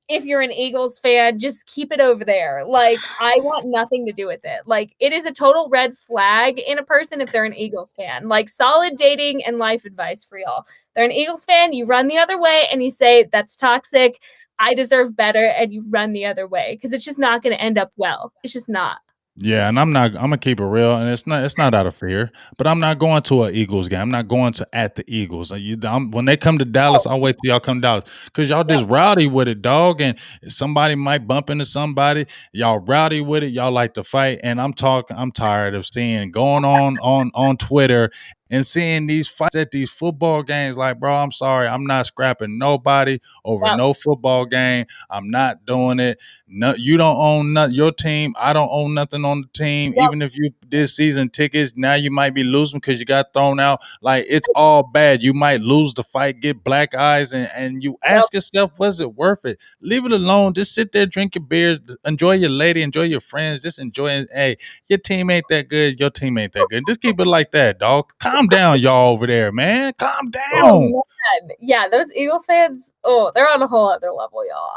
if you're an Eagles fan, just keep it over there. Like, I want nothing to do with it. Like, it is a total red flag in a person if they're an Eagles fan. Like, solid dating and life advice for y'all. They're an Eagles fan, you run the other way and you say, that's toxic. I deserve better. And you run the other way because it's just not going to end up well. It's just not. Yeah, and I'm not. I'm gonna keep it real, and it's not. It's not out of fear, but I'm not going to an Eagles game. I'm not going to at the Eagles. When they come to Dallas, Oh, I'll wait till y'all come to Dallas because y'all yep. just rowdy with it, dog. And somebody might bump into somebody. Y'all rowdy with it. Y'all like to fight, and I'm talking. I'm tired of seeing going on Twitter and seeing these fights at these football games. Like, bro, I'm sorry, I'm not scrapping nobody over Yep. no football game. I'm not doing it. No, you don't own your team. I don't own nothing on the team. Yep. Even if you did season tickets, now you might be losing because you got thrown out. Like it's all bad. You might lose the fight, get black eyes, and you Yep. ask yourself, was it worth it? Leave it alone. Just sit there, drink your beer, enjoy your lady, enjoy your friends. Just enjoy it. Hey, your team ain't that good. Your team ain't that good. Just keep it like that, dog. Calm down, y'all over there, man. Calm Oh, down. man. Yeah, those Eagles fans, oh, they're on a whole other level, y'all.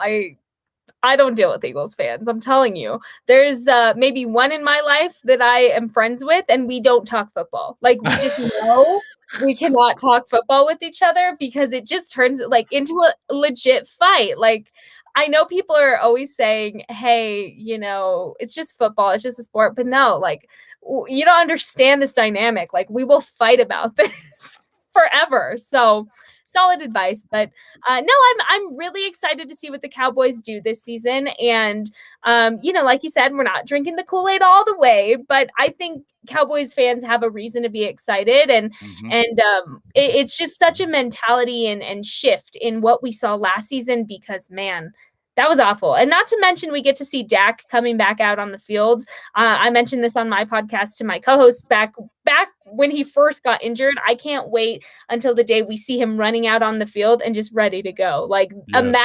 I don't deal with Eagles fans. I'm telling you. There's maybe one in my life that I am friends with, and we don't talk football. Like we just know we cannot talk football with each other because it just turns like into a legit fight. Like I know people are always saying, "Hey, it's just football. It's just a sport." But no, like you don't understand this dynamic. Like we will fight about this forever. So solid advice, but no, I'm really excited to see what the Cowboys do this season. And like you said, we're not drinking the Kool-Aid all the way, but I think Cowboys fans have a reason to be excited, and Mhm. it's just such a mentality and shift in what we saw last season because man. That was awful. And not to mention, we get to see Dak coming back out on the field. I mentioned this on my podcast to my co-host back when he first got injured. I can't wait until the day we see him running out on the field and just ready to go. Like imagine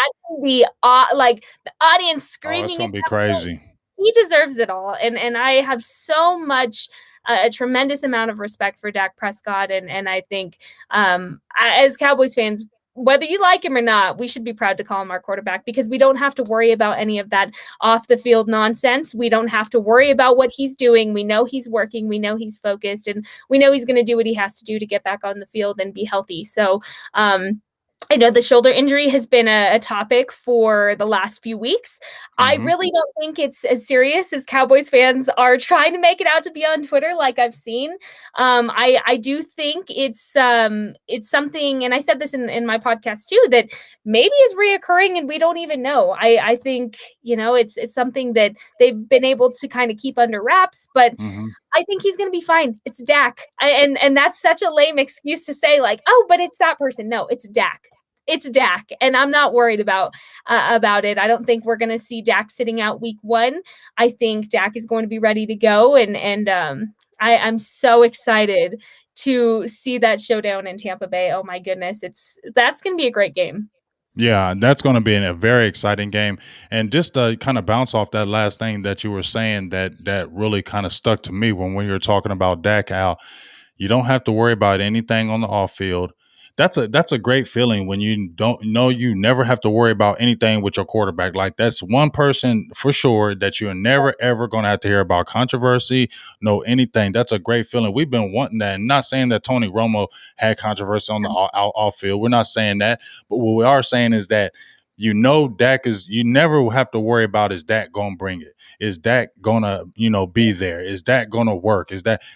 Yes. the audience Oh, it's screaming at gonna be that point. crazy. He deserves it all, and I have so much. A tremendous amount of respect for Dak Prescott, and I think as Cowboys fans, whether you like him or not, we should be proud to call him our quarterback because we don't have to worry about any of that off the field nonsense. We don't have to worry about what he's doing. We know he's working. We know he's focused, and we know he's going to do what he has to do to get back on the field and be healthy. So, I know the shoulder injury has been a topic for the last few weeks. I Mhm. really don't think it's as serious as Cowboys fans are trying to make it out to be on Twitter, like I've seen. I do think it's something, and I said this in my podcast too, that maybe is reoccurring and we don't even know. I think it's something that they've been able to kind of keep under wraps, but Mhm. I think he's going to be fine. It's Dak. And that's such a lame excuse to say like, "Oh, but it's that person." No, it's Dak. It's Dak, and I'm not worried about it. I don't think we're going to see Dak sitting out week 1. I think Dak is going to be ready to go, and I'm so excited to see that showdown in Tampa Bay. Oh my goodness, that's going to be a great game. Yeah, that's going to be a very exciting game. And just to kind of bounce off that last thing that you were saying, that really kind of stuck to me when you were talking about Dak Al. You don't have to worry about anything on the off field. That's a great feeling when you don't know you never have to worry about anything with your quarterback. Like that's one person for sure that you're never ever going to have to hear about controversy, no anything. That's a great feeling. We've been wanting that. And not saying that Tony Romo had controversy on the off field. We're not saying that, but what we are saying is that Dak is you never have to worry about is Dak gonna bring it? Is Dak gonna, be there? Is Dak gonna work?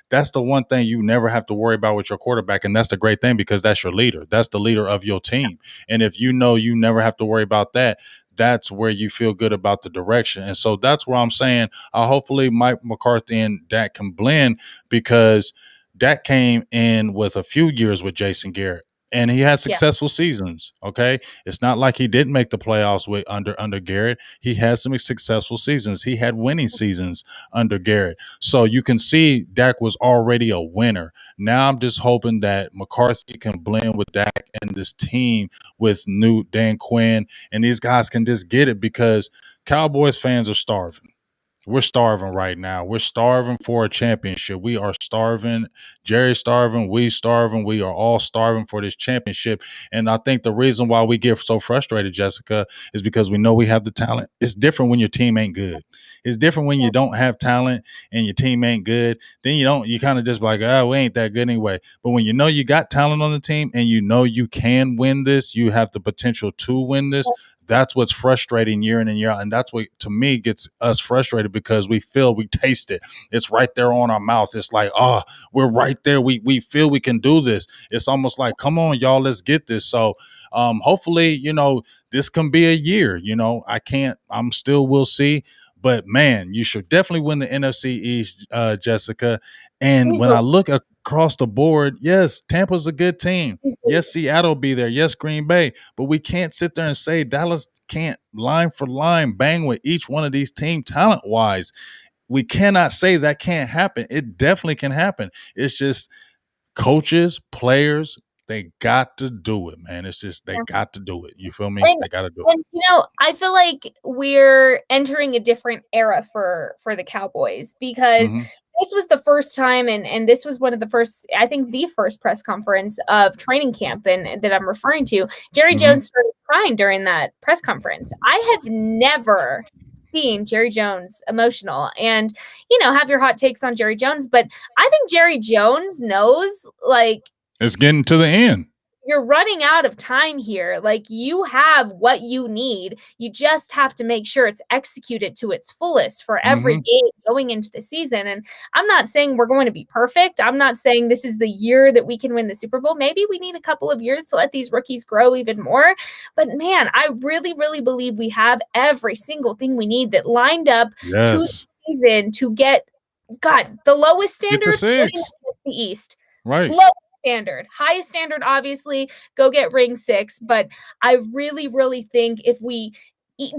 That's the one thing you never have to worry about with your quarterback. And that's the great thing because that's your leader. That's the leader of your team. And if you know you never have to worry about that, that's where you feel good about the direction. And so that's where I'm saying hopefully Mike McCarthy and Dak can blend because Dak came in with a few years with Jason Garrett. And he had Yeah. successful seasons. Okay, it's not like he didn't make the playoffs with under Garrett. He had some successful seasons. He had winning seasons under Garrett. So you can see Dak was already a winner. Now I'm just hoping that McCarthy can blend with Dak and this team with Newt, Dan Quinn, and these guys can just get it because Cowboys fans are starving. We're starving right now. We're starving for a championship. We are starving. Jerry's starving. We starving. We are all starving for this championship. And I think the reason why we get so frustrated, Jessica, is because we know we have the talent. It's different when your team ain't good. It's different when you don't have talent and your team ain't good. Then you kind of just like, we ain't that good anyway. But when you know you got talent on the team and you know you can win this, you have the potential to win this. That's what's frustrating year in and year out. And that's what, to me, gets us frustrated because we taste it. It's right there on our mouth. It's like, we're right there. We feel we can do this. It's almost like, come on, y'all, let's get this. So hopefully, this can be a year. I'm still, we'll see. But man, you should definitely win the NFC East, Jessica. And when I Easily. look across the board, yes, Tampa's a good team. Yes, Seattle will be there. Yes, Green Bay. But we can't sit there and say Dallas can't line for line bang with each one of these team talent wise. We cannot say that can't happen. It definitely can happen. It's just coaches, players, they got to do it, man. It's just they got to do it. You feel me? And They got to do it. and I feel like we're entering a different era for the Cowboys because Mm-hmm. this was the first time and this was one of the first, I think the first press conference of training camp and that I'm referring to. Jerry Mm-hmm. Jones started crying during that press conference. I have never seen Jerry Jones emotional and have your hot takes on Jerry Jones, but I think Jerry Jones knows like It's getting to the end. you're running out of time here. Like you have what you need. You just have to make sure it's executed to its fullest for every Mm-hmm. game going into the season. And I'm not saying we're going to be perfect. I'm not saying this is the year that we can win the Super Bowl. Maybe we need a couple of years to let these rookies grow even more. But man, I really, really believe we have every single thing we need that lined up to the Yes. season to get, God, the lowest Get the standard, six. the East. Right. Low standard. Highest standard, obviously, go get ring 6. But I really, really think if we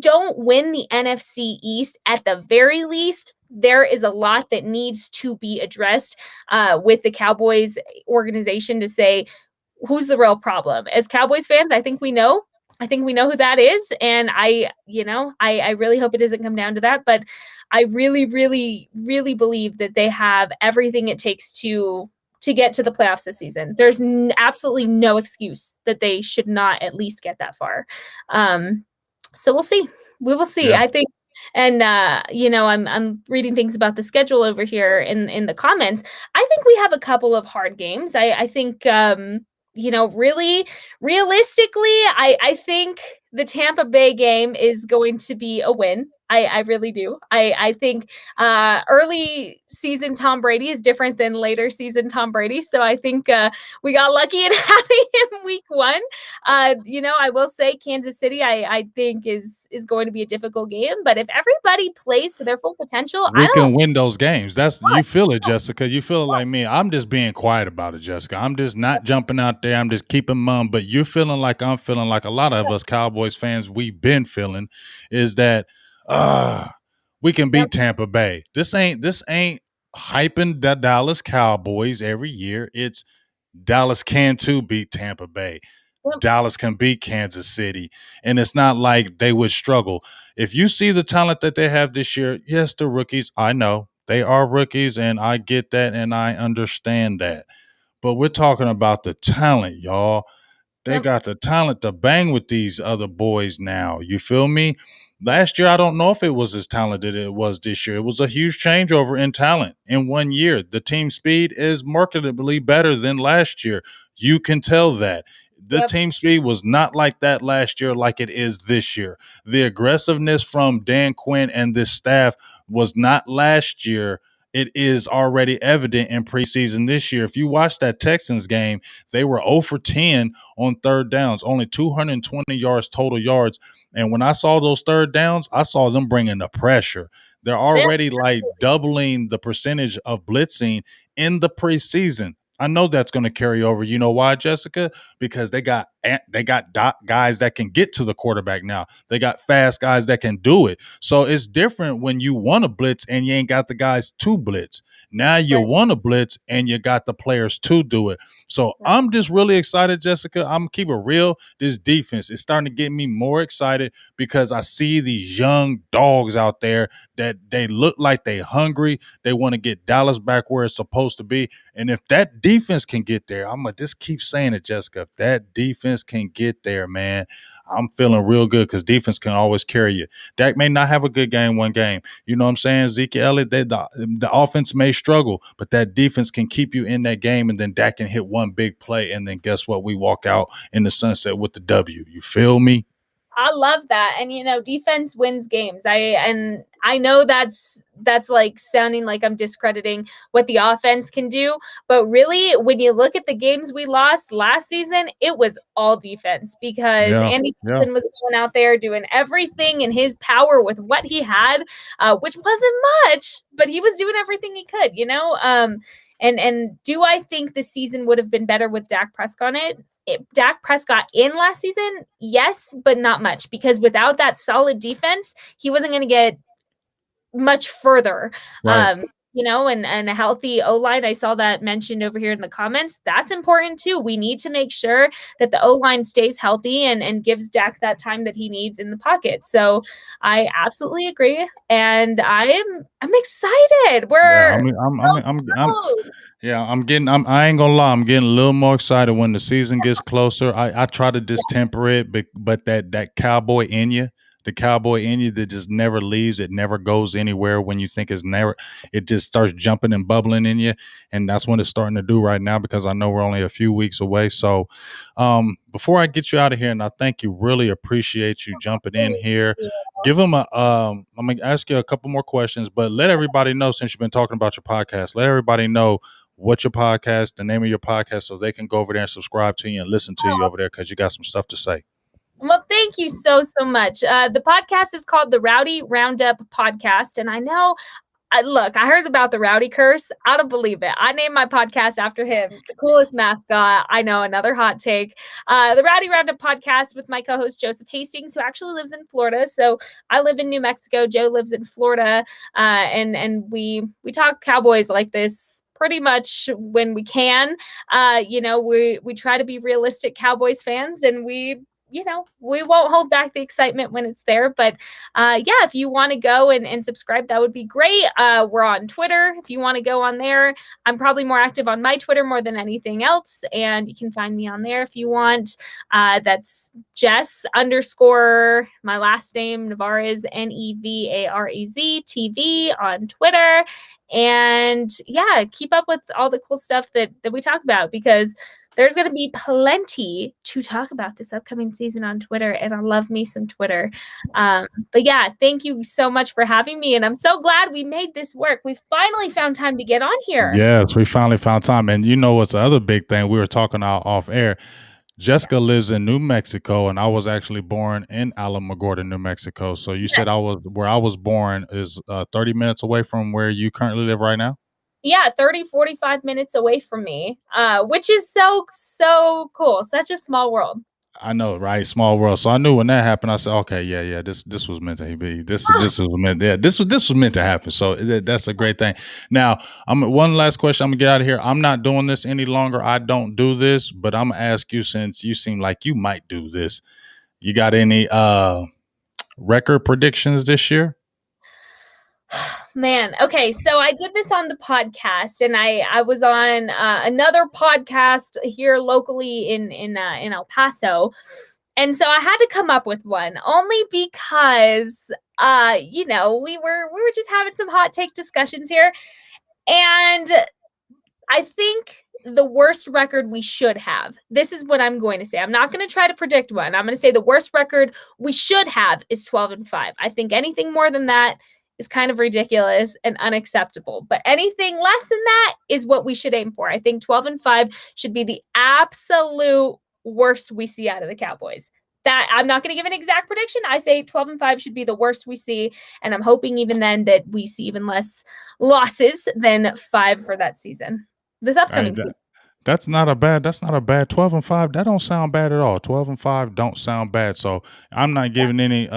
don't win the NFC East at the very least, there is a lot that needs to be addressed with the Cowboys organization to say, who's the real problem? As Cowboys fans, I think we know. I think we know who that is. And I really hope it doesn't come down to that. But I really, really, really believe that they have everything it takes to get to the playoffs this season. There's absolutely no excuse that they should not at least get that far. So we'll see. We will see. Yeah. I think, and I'm reading things about the schedule over here in the comments. I think we have a couple of hard games. I think really realistically, I think the Tampa Bay game is going to be a win. I really do. I think early season Tom Brady is different than later season Tom Brady. So I think we got lucky in having him week 1. I will say Kansas City, I think is going to be a difficult game. But if everybody plays to their full potential, I We don't can win those games. That's you feel it, Jessica. You feel it like me. I'm just being quiet about it, Jessica. I'm just not jumping out there. I'm just keeping mum. But you're feeling like I'm feeling like a lot of us Cowboys fans we've been feeling is that we can Yep. beat Tampa Bay. This ain't hyping the Dallas Cowboys every year. It's Dallas can too beat Tampa Bay. Yep. Dallas can beat Kansas City. And it's not like they would struggle. If you see the talent that they have this year, yes, the rookies, I know they are rookies, and I get that and I understand that. But we're talking about the talent, y'all. They Yep. got the talent to bang with these other boys now. You feel me? Last year, I don't know if it was as talented as it was this year. It was a huge changeover in talent in 1 year. The team speed is markedly better than last year. You can tell that. The Yep. team speed was not like that last year, like it is this year. The aggressiveness from Dan Quinn and this staff was not last year. It is already evident in preseason this year. If you watch that Texans game, they were 0 for 10 on third downs, only 220 yards total yards. And when I saw those third downs, I saw them bringing the pressure. They're Yep. already like doubling the percentage of blitzing in the preseason. I know that's going to carry over. You know why, Jessica? Because they got guys that can get to the quarterback now. They got fast guys that can do it. So it's different when you want to blitz and you ain't got the guys to blitz. Now you Right. want to blitz and you got the players to do it. So Right. I'm just really excited, Jessica. I'm keep it real. This defense is starting to get me more excited because I see these young dogs out there that they look like they hungry. They want to get Dallas back where it's supposed to be. And if that defense can get there, I'm gonna just keep saying it, Jessica. If that defense can get there, man, I'm feeling real good because defense can always carry you. Dak may not have a good game one game. You know what I'm saying? Zeke Elliott, the offense may struggle, but that defense can keep you in that game, and then Dak can hit one big play, and then guess what? We walk out in the sunset with the W. You feel me? I love that. And defense wins games. I know that's like sounding like I'm discrediting what the offense can do, but really when you look at the games we lost last season, it was all defense because Yeah, Andy yeah, Dalton was going out there doing everything in his power with what he had, which wasn't much, but he was doing everything he could. And do I think the season would have been better with Dak Prescott Dak Prescott in last season? Yes, but not much because without that solid defense, he wasn't going to get much further. right. And a healthy O line. I saw that mentioned over here in the comments. That's important too. We need to make sure that the O line stays healthy and gives Dak that time that he needs in the pocket. So I absolutely agree, and I'm excited. Yeah, We're I'm, so I'm close. Yeah, I ain't gonna lie. I'm getting a little more excited when the season gets closer. I try to just temper it, but that cowboy in you, the cowboy in you that just never leaves. It never goes anywhere when you think it's never. It just starts jumping and bubbling in you, and that's what it's starting to do right now because I know we're only a few weeks away. So, before I get you out of here, and I thank you, really appreciate you jumping in here. Give them a. I'm gonna ask you a couple more questions, but let everybody know since you've been talking about your podcast. Let everybody know what's your podcast, the name of your podcast, so they can go over there and subscribe to you and listen to you over there because you got some stuff to say. Well, thank you so much. The podcast is called the Rowdy Roundup Podcast, and I know. I heard about the Rowdy curse. I don't believe it. I named my podcast after him. The coolest mascot. I know, another hot take. The Rowdy Roundup podcast with my co-host Joseph Hastings, who actually lives in Florida. So I live in New Mexico. Joe lives in Florida, and we talk Cowboys like this pretty much when we can. We try to be realistic Cowboys fans, and we won't hold back the excitement when it's there. But yeah, if you want to go and subscribe, that would be great. We're on Twitter. If you want to go on there, I'm probably more active on my Twitter more than anything else. And you can find me on there if you want. That's Jess _ my last name, Nevarez, Nevarez TV on Twitter. And yeah, keep up with all the cool stuff that we talk about because there's going to be plenty to talk about this upcoming season on Twitter, and I love me some Twitter. But yeah, thank you so much for having me, and I'm so glad we made this work. We finally found time to get on here. Yes, we finally found time. And you know what's the other big thing? We were talking off air. Jessica lives in New Mexico, and I was actually born in Alamogordo, New Mexico. So you said where I was born is 30 minutes away from where you currently live right now? Yeah, 45 minutes away from me, which is so cool. Such a small world. I know, right? Small world. So I knew when that happened. I said, okay, yeah, yeah. This was meant to be. This was meant. Yeah, this was meant to happen. So that's a great thing. Now, I'm one last question. I'm gonna get out of here. I'm not doing this any longer. I don't do this, but I'm gonna ask you since you seem like you might do this. You got any record predictions this year? Man, okay, so I did this on the podcast, and I was on another podcast here locally in El Paso, and so I had to come up with one only because we were just having some hot take discussions here, and I think the worst record we should have. This is what I'm going to say. I'm not going to try to predict one. I'm going to say the worst record we should have is 12-5. I think anything more than that is kind of ridiculous and unacceptable. But anything less than that is what we should aim for. I think 12-5 should be the absolute worst we see out of the Cowboys. That I'm not going to give an exact prediction. I say 12-5 should be the worst we see, and I'm hoping even then that we see even less losses than 5 for that season. This Hey, upcoming season. that's not a bad 12-5. That don't sound bad at all. 12-5 don't sound bad. So I'm not Yeah. giving any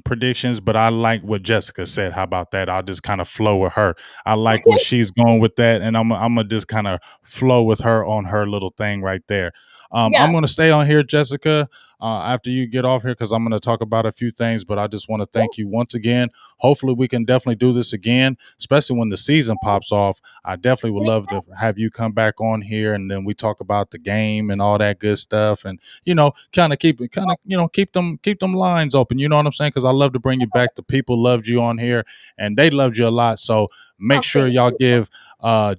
predictions, but I like what Jessica said. How about that? I'll just kind of flow with her. I like where she's going with that, and I'm gonna just kind of flow with her on her little thing right there. Yeah. I'm gonna stay on here, Jessica, after you get off here because I'm gonna talk about a few things. But I just want to thank you once again. Hopefully, we can definitely do this again, especially when the season pops off. I definitely would love to have you come back on here and then we talk about the game and all that good stuff and kind of keep it keep them lines open, you know what I'm saying? Because I love to bring you back. The people loved you on here and they loved you a lot. So make Oh, sure thank y'all you. give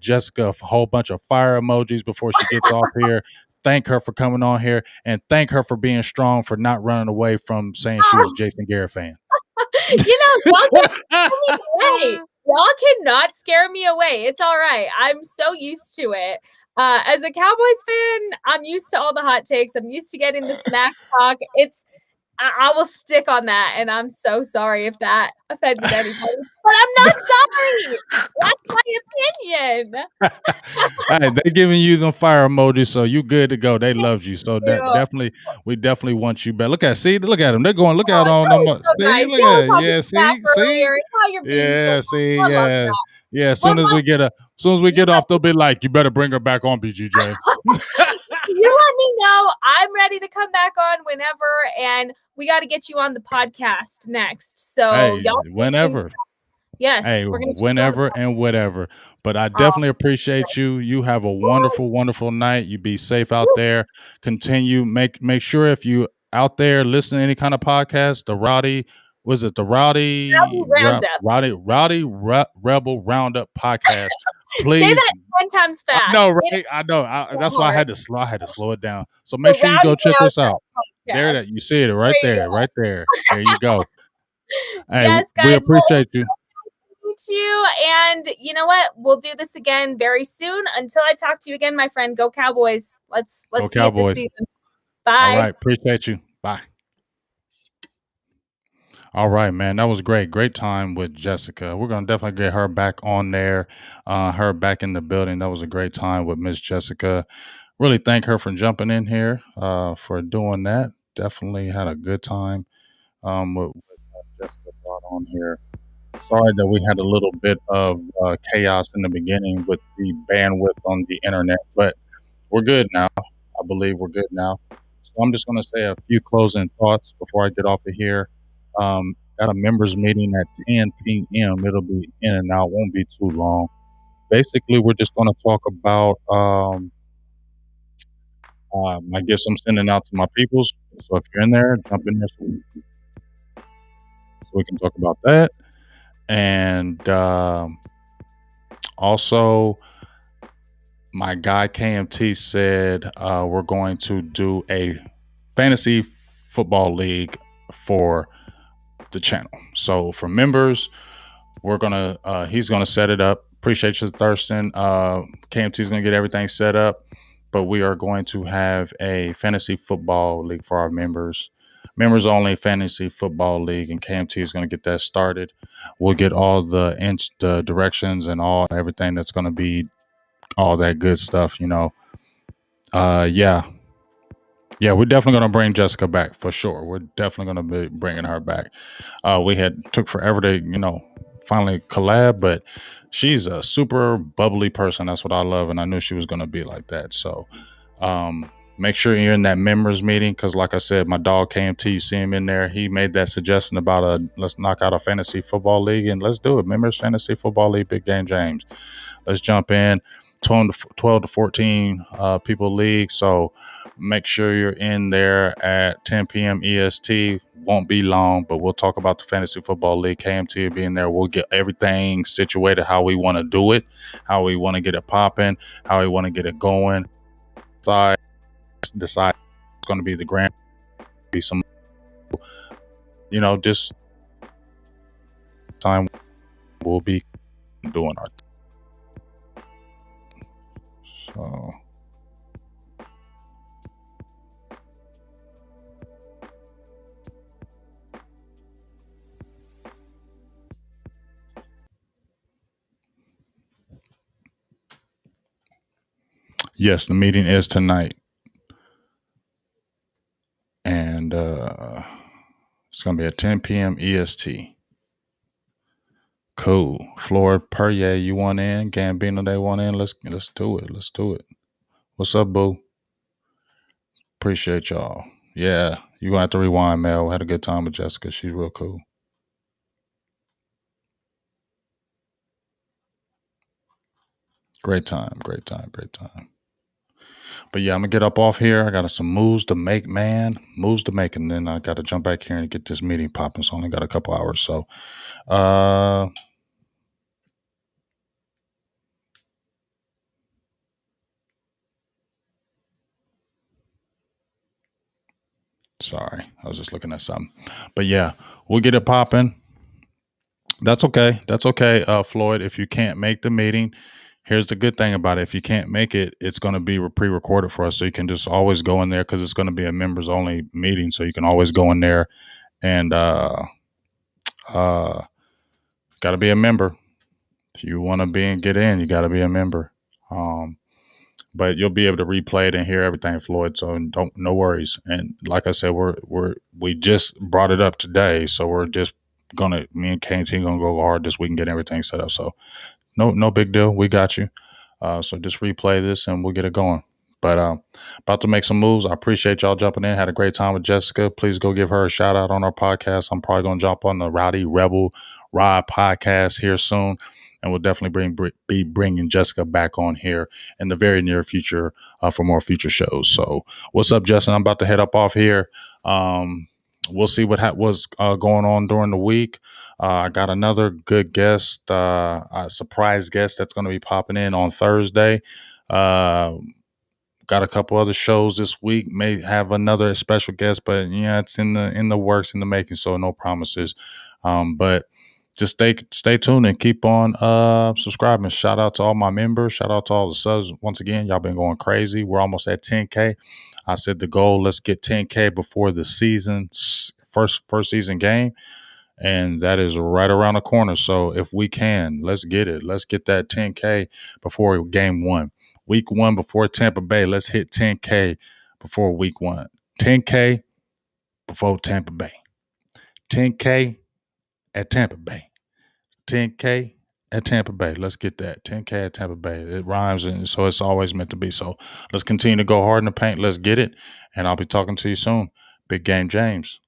Jessica a whole bunch of fire emojis before she gets off here. Thank her for coming on here and thank her for being strong, for not running away from saying she was a Jason Garrett fan. Y'all can't scare me away. Y'all cannot scare me away. It's all right. I'm so used to it. As a Cowboys fan, I'm used to all the hot takes. I'm used to getting the smack talk. I will stick on that, and I'm so sorry if that offended anybody. But I'm not sorry. That's my opinion. Hey, they giving you them fire emojis, so you good to go. They loved you, so that You. definitely, we definitely want you back. Look at them. They're going. Look out Oh, on that them. was so See, nice. look Y'all at were it. talking Yeah, smack see, earlier, and now you're being so yeah, nice. see, I love yeah, that. yeah. As Well, soon as we get let off, they'll be like, "You better bring her back on, BGJ." you let me know. I'm ready to come back on whenever, and we got to get you on the podcast next. So Hey, y'all stay tuned. whenever. Hey, Yes, we're gonna get you on the whenever and whatever. But I podcast. definitely appreciate you. You have a wonderful, wonderful night. You be safe out there. Continue. Make sure if you out there listen to any kind of podcast, the Rowdy, was it the Roundup. Rebel Roundup podcast? Say Please. that 10 times I fast. know, Say it right? I know. so That's why hard. I had to slow it down. So The make sure you go Rowdy check this out. Roundup There that podcast. you see it There right you there, go. right there. There you go. Hey, Yes, we guys. Well, appreciate it's you. so nice to meet you. And you know what? We'll do this again very soon. Until I talk to you again, my friend. Go Cowboys. Let's Go see it this Cowboys. season. All Bye. right. Appreciate you. Bye. All right, man. That was great. Great time with Jessica. We're gonna definitely get her back on there, her back in the building. That was a great time with Miss Jessica. Really thank her for jumping in here, for doing that. Definitely had a good time with Jessica brought on here. Sorry that we had a little bit of chaos in the beginning with the bandwidth on the internet, but we're good now. I believe we're good now. So I'm just going to say a few closing thoughts before I get off of here. Got a members meeting at 10 p.m. It'll be in and out, won't be too long. Basically, we're just going to talk about my gifts I'm sending out to my peoples. So if you're in there, jump in there so we can talk about that. And also, my guy KMT said we're going to do a fantasy football league for the channel. So for members, we're gonna he's gonna set it up. Appreciate you, Thurston. KMT is gonna get everything set up, but we are going to have a fantasy football league for our members. Members only fantasy football league, and KMT is going to get that started. We'll get all the directions and all everything that's going to be all that good stuff. Yeah, Yeah, we're definitely going to bring Jessica back for sure. We're definitely going to be bringing her back. We had took forever to finally collab, but she's a super bubbly person. That's what I love, and I knew she was going to be like that. So make sure you're in that members meeting because, like I said, my dog KMT, you see him in there. He made that suggestion about let's knock out a fantasy football league and let's do it. Members fantasy football league, Big Game James. Let's jump in. 12 to 14 people league. So make sure you're in there at 10 p.m. EST. Won't be long, but we'll talk about the fantasy football league. KMT will be in there. We'll get everything situated how we want to do it, how we want to get it popping, how we want to get it going. Decide it's going to be the grand. Be some, just time we'll be doing our. So. Yes, the meeting is tonight. And it's going to be at 10 p.m. EST. Cool. Floyd Perrier, you want in? Gambino, they want in? Let's do it. Let's do it. What's up, boo? Appreciate y'all. Yeah, you're going to have to rewind, Mel. We had a good time with Jessica. She's real cool. Great time, great time, great time. But yeah, I'm going to get up off here. I got some moves to make, man. Moves to make. And then I got to jump back here and get this meeting popping. So I only got a couple hours. So, sorry, I was just looking at something. But yeah, we'll get it popping. That's okay. That's okay, Floyd. If you can't make the meeting, here's the good thing about it. If you can't make it, it's going to be pre-recorded for us. So you can just always go in there because it's going to be a members only meeting. So you can always go in there and got to be a member. If you want to be and get in, you got to be a member. But you'll be able to replay it and hear everything, Floyd. So no worries. And like I said, we just brought it up today, so we're just me and KT gonna go hard this week and get everything set up. So no big deal. We got you. So just replay this and we'll get it going. But about to make some moves. I appreciate y'all jumping in. Had a great time with Jessica. Please go give her a shout out on our podcast. I'm probably gonna jump on the Rowdy Rebel Ride podcast here soon. And we'll definitely be bringing Jessica back on here in the very near future for more future shows. So what's up, Justin? I'm about to head up off here. We'll see what's going on during the week. I got another good guest, a surprise guest that's going to be popping in on Thursday. Got a couple other shows this week. May have another special guest, but yeah, it's in the works, in the making. So no promises. But just stay tuned and keep on subscribing. Shout out to all my members. Shout out to all the subs. Once again, y'all been going crazy. We're almost at 10K. I said the goal, let's get 10K before the season, first season game. And that is right around the corner. So if we can, let's get it. Let's get that 10K before game 1. Week 1 before Tampa Bay. Let's hit 10K before week 1. 10K before Tampa Bay. 10K at Tampa Bay. 10K at Tampa Bay. Let's get that. 10K at Tampa Bay. It rhymes, and so it's always meant to be. So let's continue to go hard in the paint. Let's get it. And I'll be talking to you soon. Big Game James.